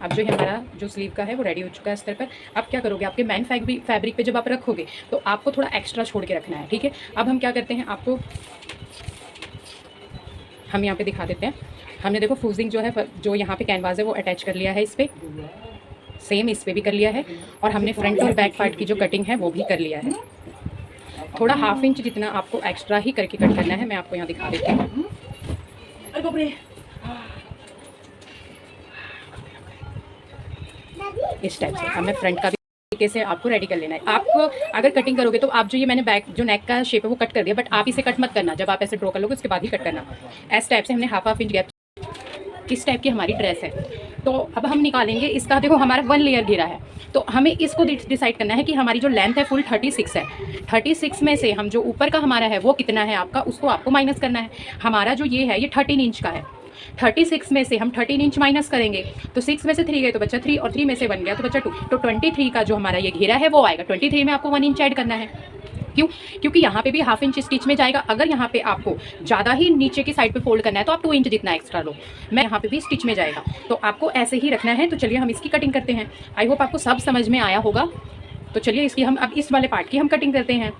अब जो हमारा जो स्लीव का है वो रेडी हो चुका है स्तर पर। अब क्या करोगे, आपके मैन फैब्रिक पे जब आप रखोगे तो आपको थोड़ा एक्स्ट्रा छोड़ के रखना है, ठीक है। अब हम क्या करते हैं, आपको हम यहाँ पे दिखा देते हैं। हमने देखो फूजिंग जो है, जो यहाँ पे कैनवास है वो अटैच कर लिया है इस पर, सेम इस पर भी कर लिया है। और हमने फ्रंट और बैक पार्ट की जो कटिंग है वो भी कर लिया है। थोड़ा 1/2 इंच जितना आपको एक्स्ट्रा ही करके कट करना है, मैं आपको यहाँ दिखा देती हूँ। इस टाइप से हमें फ्रंट का भी तरीके से आपको रेडी कर लेना है। आपको अगर कटिंग करोगे तो आप जो ये मैंने बैक जो नेक का शेप है वो कट कर दिया, बट आप इसे कट मत करना, जब आप ऐसे ड्रॉ कर लोगे उसके बाद ही कट करना। इस टाइप से हमने 1/2 इंच गैप, इस टाइप की हमारी ड्रेस है। तो अब हम निकालेंगे इसका, देखो हमारा 1 लेयर घेरा है, तो हमें इसको डिसाइड करना है कि हमारी जो लेंथ है फुल 36 है। 36 में से हम जो ऊपर का हमारा है वो कितना है आपका, उसको आपको माइनस करना है। हमारा जो ये है ये 13 इंच का है, 36 में से हम 13 इंच माइनस करेंगे तो 6 में से 3 गए तो बच्चा 3, और 3 में से 1 गया तो बच्चा 2, तो 23 का जो हमारा ये घेरा है वो आएगा। 23 में आपको 1 इंच ऐड करना है। क्यों? क्योंकि यहाँ पे भी 1/2 इंच स्टिच में जाएगा। अगर यहाँ पे आपको ज़्यादा ही नीचे की साइड पे फोल्ड करना है तो आप 2 इंच जितना एक्स्ट्रा लो, मैं यहाँ पे भी स्टिच में जाएगा, तो आपको ऐसे ही रखना है। तो चलिए हम इसकी कटिंग करते हैं। आई होप आपको सब समझ में आया होगा। तो चलिए इसकी हम अब इस वाले पार्ट की हम कटिंग करते हैं।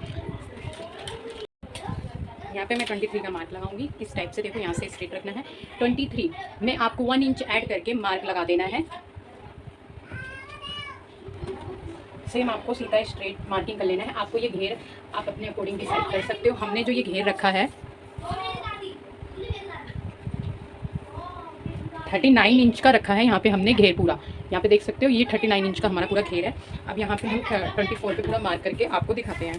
यहाँ पे मैं 23 का मार्क लगाऊंगी इस टाइप से, देखो यहाँ से स्ट्रेट रखना है। 23 में आपको 1 इंच ऐड करके मार्क लगा देना है। सेम आपको सीधा स्ट्रेट मार्किंग कर लेना है। आपको ये घेर आप अपने अकॉर्डिंग डिसाइड कर सकते हो। हमने जो ये घेर रखा है 39 इंच का रखा है यहाँ पे हमने घेर पूरा, यहाँ पे देख सकते हो ये 39 इंच का हमारा पूरा घेर है। अब यहाँ पे हम 24 पे पूरा मार्क करके आपको दिखाते हैं।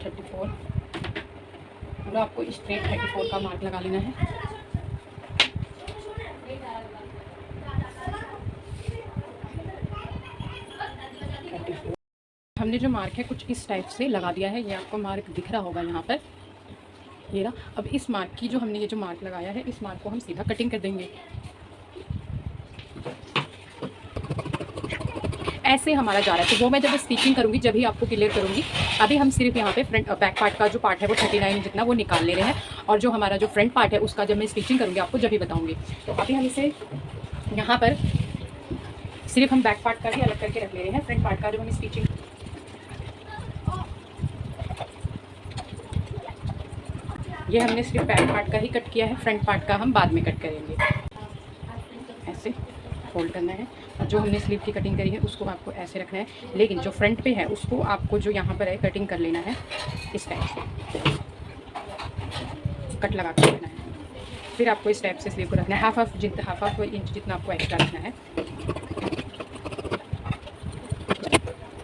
34 पूरा आपको स्ट्रेट 34 का मार्क लगा लेना है। हमने जो मार्क है कुछ इस टाइप से लगा दिया है, ये आपको मार्क दिख रहा होगा यहाँ पर, ये रहा। अब इस मार्क की जो हमने ये जो मार्क लगाया है इस मार्क को हम सीधा कटिंग कर देंगे। ऐसे हमारा जा रहा है, तो वो मैं जब स्टिचिंग करूँगी जब ही आपको क्लियर करूँगी। अभी हम सिर्फ यहाँ पे फ्रंट बैक पार्ट का जो पार्ट है वो 39 जितना वो निकाल ले रहे हैं, और जो हमारा जो फ्रंट पार्ट है उसका जब मैं स्टिचिंग करूँगी आपको जब ही बताऊँगी। तो अभी हम इसे यहाँ पर सिर्फ हम बैक पार्ट का भी अलग करके रख ले रहे हैं। फ्रंट पार्ट का जो हम स्टिचिंग, ये हमने सिर्फ बैक पार्ट का ही कट किया है, फ्रंट पार्ट का हम बाद में कट करेंगे। ऐसे फोल्ड करना है, और जो हमने स्लीव की कटिंग करी है उसको आपको ऐसे रखना है, लेकिन जो फ्रंट पे है उसको आपको जो यहाँ पर है कटिंग कर लेना है इस टाइप से, कट लगा कर लेना है। फिर आपको इस टाइप से स्लीव को रखना है, हाफ इंच जितना आपको एक्स्ट्रा रखना है।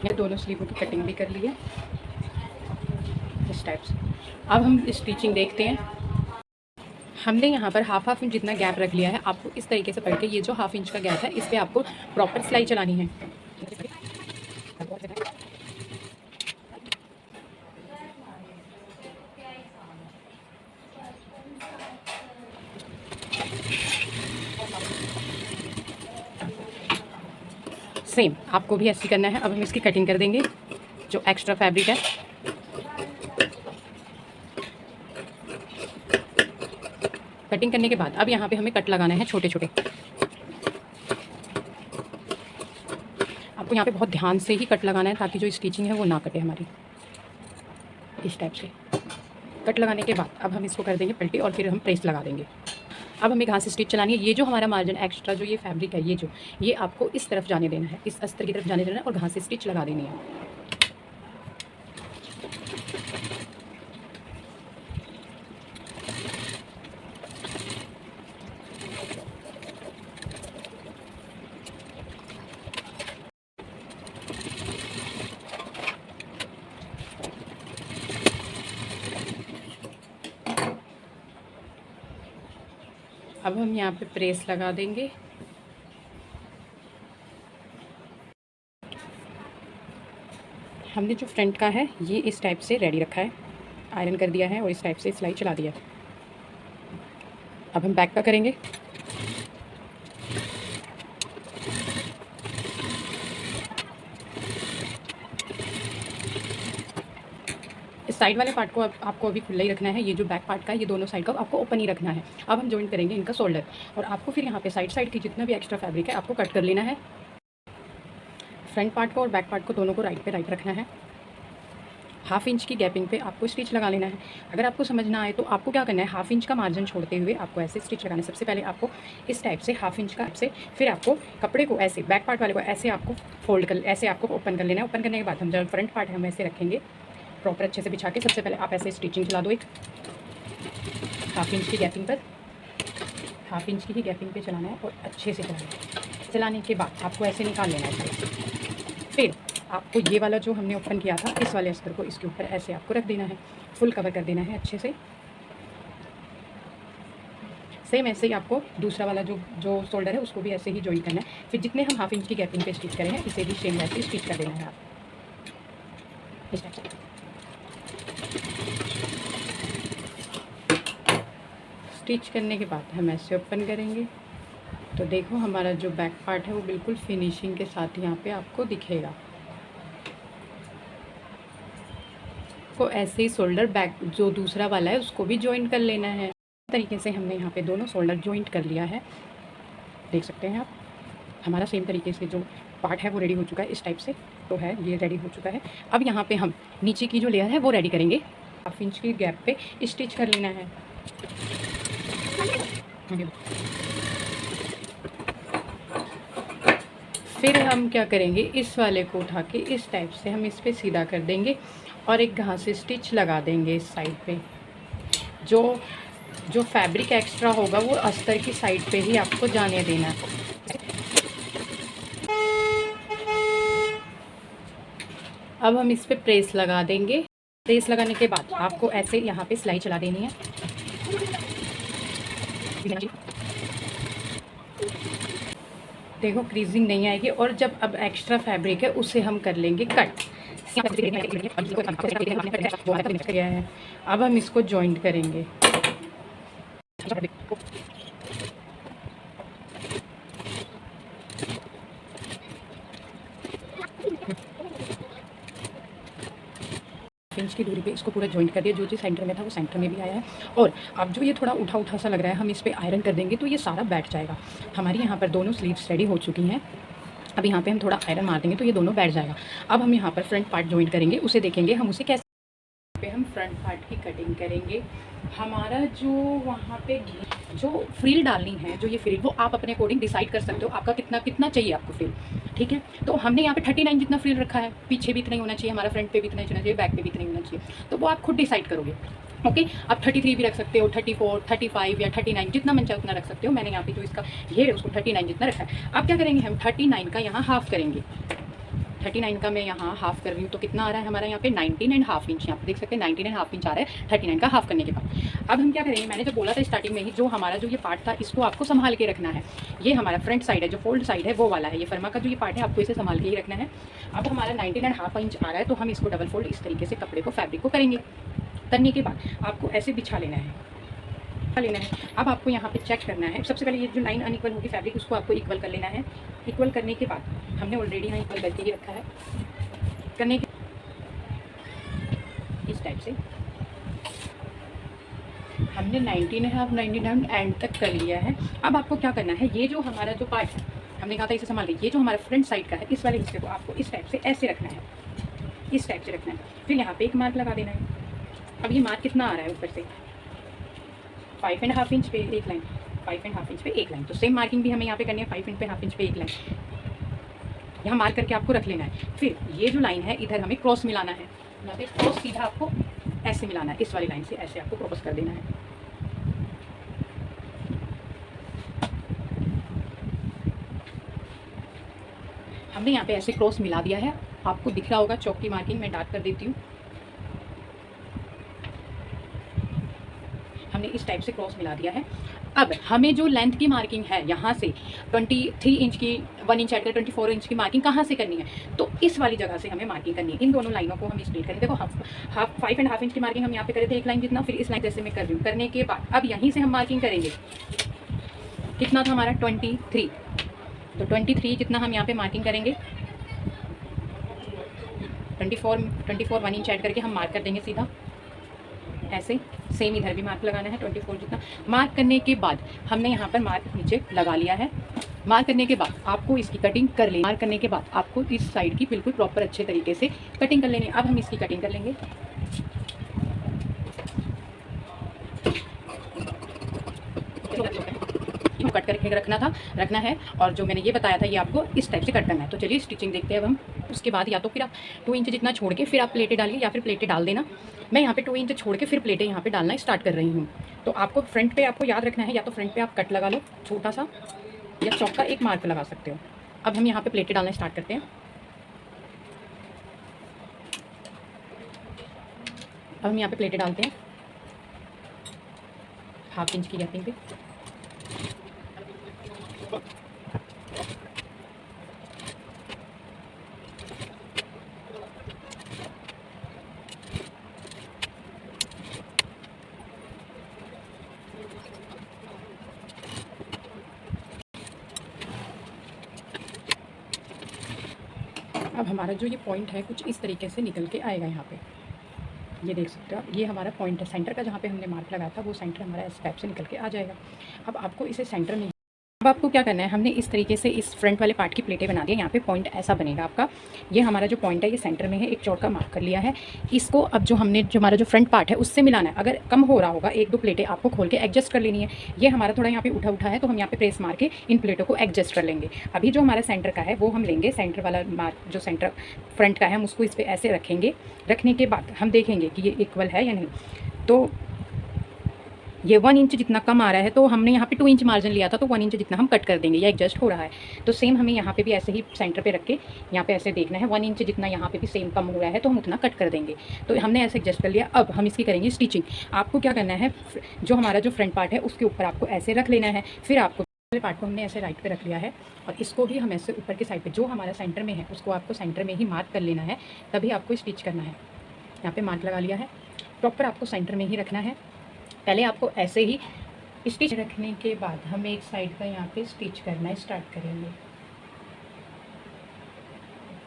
ये दोनों स्लीवों की कटिंग भी कर ली है इस टाइप से। अब हम स्टिचिंग देखते हैं। हमने यहाँ पर हाफ इंच जितना गैप रख लिया है। आपको इस तरीके से पढ़ के ये जो 1/2 इंच का गैप है इस पर आपको प्रॉपर सिलाई चलानी है। सेम आपको भी ऐसे करना है। अब हम इसकी कटिंग कर देंगे जो एक्स्ट्रा फैब्रिक है। कटिंग करने के बाद अब यहाँ पे हमें कट लगाना है छोटे छोटे। आपको यहाँ पे बहुत ध्यान से ही कट लगाना है ताकि जो स्टिचिंग है वो ना कटे हमारी। इस टाइप से कट लगाने के बाद अब हम इसको कर देंगे पलटी, और फिर हम प्रेस लगा देंगे। अब हमें घास स्टिच चलानी है। ये जो हमारा मार्जिन एक्स्ट्रा जो ये फैब्रिक है ये आपको इस तरफ जाने देना है, इस अस्तर की तरफ जाने देना है, और घास स्टिच लगा देनी है। अब हम यहाँ पे प्रेस लगा देंगे। हमने जो फ्रंट का है ये इस टाइप से रेडी रखा है, आयरन कर दिया है और इस टाइप से सिलाई चला दिया है। अब हम बैक का करेंगे। इस साइड वाले पार्ट को आपको अभी खुला ही रखना है। ये जो बैक पार्ट का है ये दोनों साइड का आपको ओपन ही रखना है। अब हम जॉइन करेंगे इनका शोल्डर, और आपको फिर यहाँ पे साइड की जितना भी एक्स्ट्रा फैब्रिक है आपको कट कर लेना है। फ्रंट पार्ट को और बैक पार्ट को दोनों को राइट पे राइट रखना है। हाफ इंच की गैपिंग पे आपको स्टिच लगा लेना है। अगर आपको समझ ना आए तो आपको क्या करना है, हाफ इंच का मार्जिन छोड़ते हुए आपको ऐसे स्टिच लगाना है। सबसे पहले आपको इस टाइप से हाफ इंच का से, फिर आपको कपड़े को ऐसे बैक पार्ट वाले को ऐसे आपको फोल्ड कर, ऐसे आपको ओपन कर लेना है। ओपन करने के बाद हम जब फ्रंट पार्ट है हम ऐसे रखेंगे प्रॉपर अच्छे से बिछा के। सबसे पहले आप ऐसे स्टिचिंग चला दो, एक हाफ इंच की गैपिंग पर, हाफ इंच की ही गैपिंग पे चलाना है और अच्छे से चलाना है। चलाने के बाद आपको ऐसे निकाल लेना है। फिर आपको ये वाला जो हमने ओपन किया था इस वाले अस्तर को इसके ऊपर ऐसे आपको रख देना है, फुल कवर कर देना है अच्छे से। सेम ऐसे ही आपको दूसरा वाला जो शोल्डर है उसको भी ऐसे ही जॉइन करना है। फिर जितने हम हाफ इंच की गैपिंग पे स्टिच करें हैं इसे भी सेम वैसे स्टिच कर देना है आप इस टाइप से। स्टिच करने के बाद हम ऐसे ओपन करेंगे तो देखो हमारा जो बैक पार्ट है वो बिल्कुल फिनिशिंग के साथ यहाँ पे आपको दिखेगा। को ऐसे ही शोल्डर बैक जो दूसरा वाला है उसको भी जॉइन कर लेना है। इस तरीके से हमने यहाँ पे दोनों शोल्डर जॉइंट कर लिया है, देख सकते हैं आप। हमारा सेम तरीके से जो पार्ट है वो रेडी हो चुका है, इस टाइप से तो है ये रेडी हो चुका है। अब यहाँ पे हम नीचे की जो लेयर है वो रेडी करेंगे। हाफ इंच की गैप पे स्टिच कर लेना है। फिर हम क्या करेंगे, इस वाले को उठा के इस टाइप से हम इस पे सीधा कर देंगे और एक घास से स्टिच लगा देंगे इस साइड पे। जो फैब्रिक एक्स्ट्रा होगा वो अस्तर की साइड पे ही आपको जाने देना है। अब हम इस पे प्रेस लगा देंगे। प्रेस लगाने के बाद आपको ऐसे यहाँ पे सिलाई चला देनी है। देखो क्रीजिंग नहीं आएगी। और जब अब एक्स्ट्रा फैब्रिक है उसे हम कर लेंगे कट। अब हम इसको जॉइंट करेंगे। इंच की दूरी पे इसको पूरा जॉइंट कर दिया। जो चीज़ सेंटर में था वो सेंटर में भी आया है। और अब जो ये थोड़ा उठा उठा सा लग रहा है हम इस पर आयरन कर देंगे तो ये सारा बैठ जाएगा। हमारी यहाँ पर दोनों स्लीव्स रेडी हो चुकी हैं। अब यहाँ पे हम थोड़ा आयरन मार देंगे तो ये दोनों बैठ जाएगा। अब हम यहाँ पर फ्रंट पार्ट जॉइंट करेंगे, उसे देखेंगे हम उसे कैसे। पे हम फ्रंट पार्ट की कटिंग करेंगे। हमारा जो वहाँ पे जो फ्रिल डालनी है, जो ये फ्रिल वो आप अपने अकॉर्डिंग डिसाइड कर सकते हो आपका कितना कितना चाहिए आपको फ्रिल, ठीक है। तो हमने यहाँ पे 39 जितना फ्रिल रखा है। पीछे भी इतना ही होना चाहिए हमारा, फ्रंट पे भी इतना ही होना चाहिए, बैक पे भी इतना ही होना चाहिए। तो वो आप खुद डिसाइड करोगे। ओके, आप 33 भी रख सकते हो, 34, 35 या 39 जितना मन चाहे उतना रख सकते हो। मैंने यहाँ पे जो इसका ये है उसको 39 जितना रखा है। अब क्या करेंगे, हम 39 का यहाँ हाफ करेंगे। 39 का मैं यहाँ हाफ कर रही हूँ तो कितना आ रहा है हमारा यहाँ पे 19.5 इंच। यहाँ पे देख सकते हैं 19.5 इंच आ रहा है 39 का हाफ करने के बाद। अब हम क्या करेंगे, मैंने जो बोला था स्टार्टिंग में ही, जो हमारा जो ये पार्ट था इसको आपको संभाल के रखना है। ये हमारा फ्रंट साइड है, जो फोल्ड साइड है वो वाला है। ये फर्मा का जो ये पार्ट है आपको इसे संभाल के ही रखना है। अब हमारा 19.5 इंच आ रहा है तो हम इसको डबल फोल्ड इस तरीके से कपड़े को फैब्रिक को करेंगे। करने के बाद आपको ऐसे बिछा लेना है। अब आपको यहाँ पे चेक करना है। सबसे पहले ये जो लाइन अनइक्वल होगी फैब्रिक उसको आपको इक्वल कर लेना है। इक्वल करने के बाद हमने ऑलरेडी यहाँ इक्वल करके ही रखा है। करने के इस टाइप से हमने 19.5 एंड तक कर लिया है। अब आपको क्या करना है, ये जो हमारा जो पार्ट है हमने कहा था इसे संभाल के, ये जो हमारा फ्रंट साइड का है इस वाले हिस्से को आपको इस टाइप से ऐसे रखना है, इस टाइप से रखना है। फिर यहाँ पे एक मार्क लगा देना है। अब ये मार्क कितना आ रहा है ऊपर से 5.5 इंच पे एक लाइन, 5.5 इंच पे एक लाइन। तो सेम मार्किंग भी हमें यहाँ पे करनी है, 5.5 इंच पे एक लाइन यहाँ मार्क करके आपको रख लेना है। फिर ये जो लाइन है इधर हमें क्रॉस मिलाना है। यहाँ पे क्रॉस सीधा आपको ऐसे मिलाना है, इस वाली लाइन से ऐसे आपको क्रॉस कर देना है। हमने यहाँ पे ऐसे क्रॉस मिला दिया है, आपको दिख रहा होगा चौक की मार्किंग मैं डार्क कर देती हूँ। हमने इस टाइप से क्रॉस मिला दिया है। अब हमें जो लेंथ की मार्किंग है यहाँ से 23 इंच की 1 इंच ऐड कर 24 इंच की मार्किंग कहाँ से करनी है, तो इस वाली जगह से हमें मार्किंग करनी है। इन दोनों लाइनों को हम स्प्लिट करें। देखो हाफ 5.5 इंच की मार्किंग हम यहाँ पे करे थे एक लाइन जितना, फिर इस लाइन जैसे मैं कर रही हूँ। करने के बाद अब यहीं से हम मार्किंग करेंगे। कितना था हमारा 23, तो 23 जितना हम यहाँ पे मार्किंग करेंगे। 24 1 इंच ऐड करके हम मार्क कर देंगे सीधा ऐसे। सेम इधर भी मार्क लगाना है 24 जितना। मार्क करने के बाद हमने यहाँ पर मार्क नीचे लगा लिया है। मार्क करने के बाद आपको इसकी कटिंग कर लेनी। मार्क करने के बाद आपको इस साइड की बिल्कुल प्रॉपर अच्छे तरीके से कटिंग कर लेनी है। अब हम इसकी कटिंग कर लेंगे। कट करके रखना है और जो मैंने ये बताया था ये आपको इस टाइप से कट करना है। तो चलिए स्टिचिंग देखते हैं अब हम। उसके बाद या तो फिर आप 2 इंच जितना छोड़ के फिर आप प्लेटें डालिए या फिर प्लेटें डाल देना। मैं यहाँ पे 2 इंच छोड़ के फिर प्लेटें यहाँ पे डालना स्टार्ट कर रही हूँ। तो आपको फ्रंट पे आपको याद रखना है, या तो फ्रंट पे आप कट लगा लो छोटा सा, या चौक का एक मार्क लगा सकते हो। अब हम यहाँ पे प्लेटें डालना स्टार्ट करते हैं। अब हम यहाँ पे प्लेटें डालते हैं 1/2 इंच की गैपिंग पे। अब हमारा जो ये पॉइंट है कुछ इस तरीके से निकल के आएगा। यहाँ पे ये देख सकते हो, ये हमारा पॉइंट है सेंटर का, जहाँ पे हमने मार्क लगाया था वो सेंटर हमारा इस टाइप से निकल के आ जाएगा। अब आपको इसे सेंटर में, अब आपको क्या करना है, हमने इस तरीके से इस फ्रंट वाले पार्ट की प्लेटें बना दी है। यहाँ पे पॉइंट ऐसा बनेगा आपका। ये हमारा जो पॉइंट है ये सेंटर में है, एक चौक का मार्क कर लिया है। इसको अब जो हमारा जो फ्रंट पार्ट है उससे मिलाना है। अगर कम हो रहा होगा 1-2 प्लेटें आपको खोल के एडजस्ट कर लेनी है। ये हमारा थोड़ा यहाँ पे उठा है तो हम यहाँ पे प्रेस मार के इन प्लेटों को एडजस्ट कर लेंगे। अभी जो हमारा सेंटर का है वो हम लेंगे, सेंटर वाला मार्क जो सेंटर फ्रंट का है हम उसको इस पर ऐसे रखेंगे। रखने के बाद हम देखेंगे कि ये इक्वल है या नहीं। तो ये 1 इंच जितना कम आ रहा है तो हमने यहाँ पे 2 इंच मार्जिन लिया था तो 1 इंच जितना हम कट कर देंगे, या एडजस्ट हो रहा है। तो सेम हमें यहाँ पे भी ऐसे ही सेंटर पे रख के यहाँ पे ऐसे देखना है 1 इंच जितना यहाँ पे भी सेम कम हो रहा है तो हम उतना कट कर देंगे। तो हमने ऐसे एडजस्ट कर लिया। अब हम इसकी करेंगे स्टिचिंग। आपको क्या करना है, जो हमारा जो फ्रंट पार्ट है उसके ऊपर आपको ऐसे रख लेना है। फिर आपको पार्ट को हमने ऐसे राइट पे रख लिया है और इसको भी हम ऐसे ऊपर के साइड पे जो हमारा सेंटर में है उसको आपको सेंटर में ही मार्क कर लेना है, तभी आपको स्टिच करना है। यहाँ पे मार्क लगा लिया है, प्रॉपर आपको सेंटर में ही रखना है। पहले आपको ऐसे ही स्टिच रखने के बाद हमें एक साइड का यहाँ पे स्टिच करना स्टार्ट करेंगे।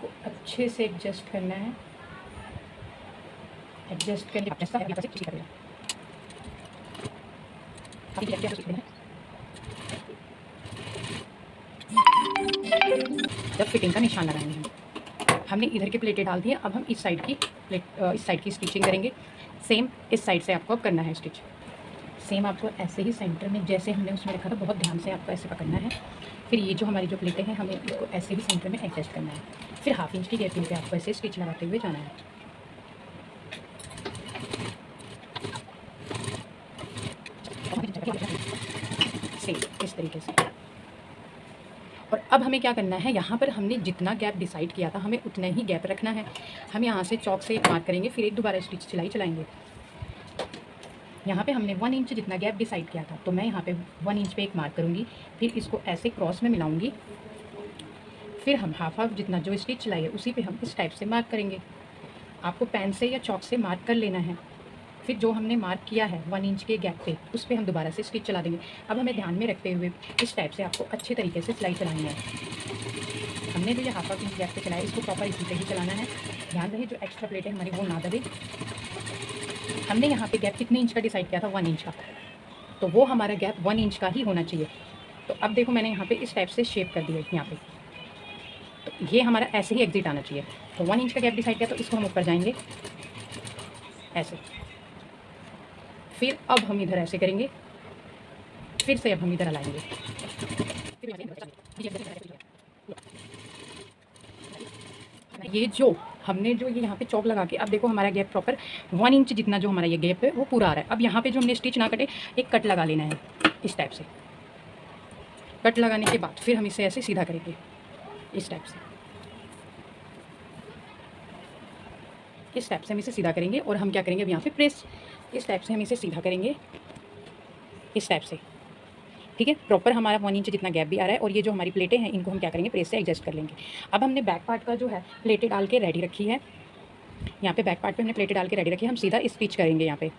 को अच्छे से एडजस्ट करना है। एडजस्ट करके जब फिटिंग का निशान लगाएंगे हमने इधर की प्लेटें डाल दी है। अब हम इस साइड की स्टिचिंग करेंगे। सेम इस साइड से आपको अब करना है स्टिच। सेम आपको ऐसे ही सेंटर में जैसे हमने उसमें रखा था बहुत ध्यान से आपको ऐसे पकड़ना है। फिर ये जो हमारी जो प्लेटें हैं हमें इसको ऐसे भी सेंटर में एडजस्ट करना है। फिर 1/2 इंच की गैपिंग पे आपको ऐसे स्टिच लगाते हुए जाना है। सेम इस तरीके से। और अब हमें क्या करना है, यहाँ पर हमने जितना गैप डिसाइड किया था हमें उतना ही गैप रखना है। हम यहाँ से चौक से मार्क करेंगे, फिर एक दोबारा स्टिच सिलाई चलाएंगे। यहाँ पे हमने 1 इंच जितना गैप डिसाइड किया था तो मैं यहाँ पे 1 इंच पे एक मार्क करूँगी, फिर इसको ऐसे क्रॉस में मिलाऊंगी। फिर हम हाफ जितना जो स्टिच चलाई है उसी पे हम इस टाइप से मार्क करेंगे। आपको पेन से या चौक से मार्क कर लेना है। फिर जो हमने मार्क किया है 1 इंच के गैप पे उस पर हम दोबारा से स्टिच चला देंगे। अब हमें ध्यान में रखते हुए इस टाइप से आपको अच्छे तरीके से सिलाई चलानी है। हमने जो ये 1/2 इंच गैप पे चलाया इसको प्रॉपर इसी पे ही चलाना है। ध्यान रहे जो एक्स्ट्रा प्लेट है हमारी वो ना दबे। हमने यहाँ पे गैप कितने इंच का डिसाइड किया था, 1 इंच का, तो वो हमारा गैप 1 इंच का ही होना चाहिए। तो अब देखो मैंने यहाँ पे इस टाइप से शेप कर दिया यहाँ पे, तो ये हमारा ऐसे ही एग्जिट आना चाहिए। तो 1 इंच का गैप डिसाइड किया तो इसको हम ऊपर जाएंगे ऐसे। फिर अब हम इधर ऐसे करेंगे, फिर से अब हम इधर लाएंगे। ये जो हमने जो ये यहाँ पे चौक लगा के अब देखो हमारा गैप प्रॉपर 1 इंच जितना जो हमारा ये गैप है वो पूरा आ रहा है। अब यहाँ पे जो हमने स्टिच ना कटे एक कट लगा लेना है इस टाइप से। कट लगाने के बाद फिर हम इसे ऐसे सीधा करेंगे इस टाइप से। इस टाइप से हम इसे सीधा करेंगे और हम क्या करेंगे अब यहाँ पे प्रेस, इस टाइप से हम इसे सीधा करेंगे इस टाइप से। ठीक है, प्रॉपर हमारा 1 इंच जितना गैप भी आ रहा है। और ये जो हमारी प्लेटें हैं इनको हम क्या करेंगे, प्रेस से एडजस्ट कर लेंगे। अब हमने बैक पार्ट का जो है प्लेटें डाल के रेडी रखी है। यहाँ पे बैक पार्ट पे हमने प्लेटें डाल के रेडी रखी है। हम सीधा स्टिच करेंगे यहाँ पे।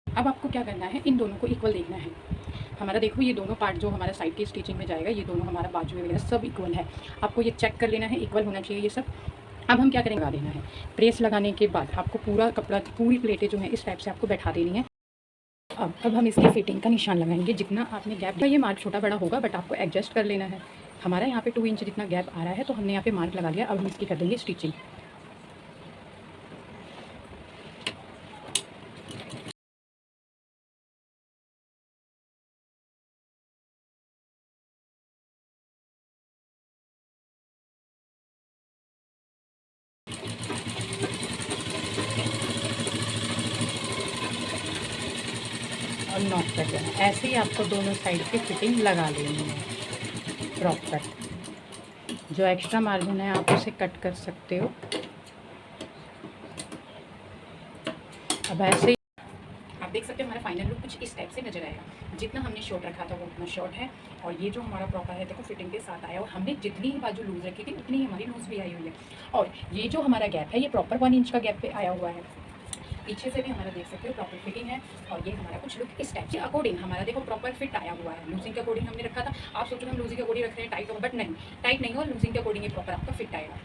अब आपको क्या करना है, इन दोनों को इक्वल देखना है। हमारा देखो ये दोनों पार्ट जो हमारा साइड की स्टिचिंग में जाएगा, ये दोनों हमारा बाजू वगैरह सब इक्वल है। आपको ये चेक कर लेना है, इक्वल होना चाहिए ये सब। अब हम क्या करेंगे, लगा देना है। प्रेस लगाने के बाद आपको पूरा कपड़ा, पूरी प्लेटें जो है इस टाइप से आपको बैठा देनी है। अब हम इसकी फिटिंग का निशान लगाएंगे। जितना आपने गैप दिया, ये मार्क छोटा बड़ा होगा बट आपको एडजस्ट कर लेना है। हमारा यहाँ पे 2 इंच जितना गैप आ रहा है तो हमने यहाँ पे मार्क लगा लिया। अब हम इसकी कर देंगे स्टिचिंग। और नॉट कर देना। ऐसे ही आपको दोनों साइड की फिटिंग लगा लेनी है प्रॉपर। जो एक्स्ट्रा मार्जिन है आप उसे कट कर सकते हो। अब ऐसे ही आप देख सकते हो हमारा फाइनल लुक कुछ इस टाइप से नजर आएगा। जितना हमने शॉर्ट रखा था वो उतना शॉर्ट है, और ये जो हमारा प्रॉपर है देखो फिटिंग के साथ आया, और हमने जितनी ही बाजू लूज़ रखी थी उतनी ही हमारी लूज़ भी आई हुई है। और ये जो हमारा गैप है ये प्रॉपर 1 इंच का गैप पे आया हुआ है। पीछे से भी हमारा देख सकते हो प्रॉपर फिटिंग है, और ये हमारा कुछ लुक इस टाइप के अकॉर्डिंग हमारा देखो प्रॉपर फिट आया हुआ है। लूजिंग के अकॉर्डिंग हमने रखा था। आप सोचो हम लूजिंग के अकॉर्डिंग रख रहे हैं टाइट होगा, बट नहीं, टाइट नहीं हो, लूजिंग के अकॉर्डिंग ये प्रॉपर आपका फिट आएगा।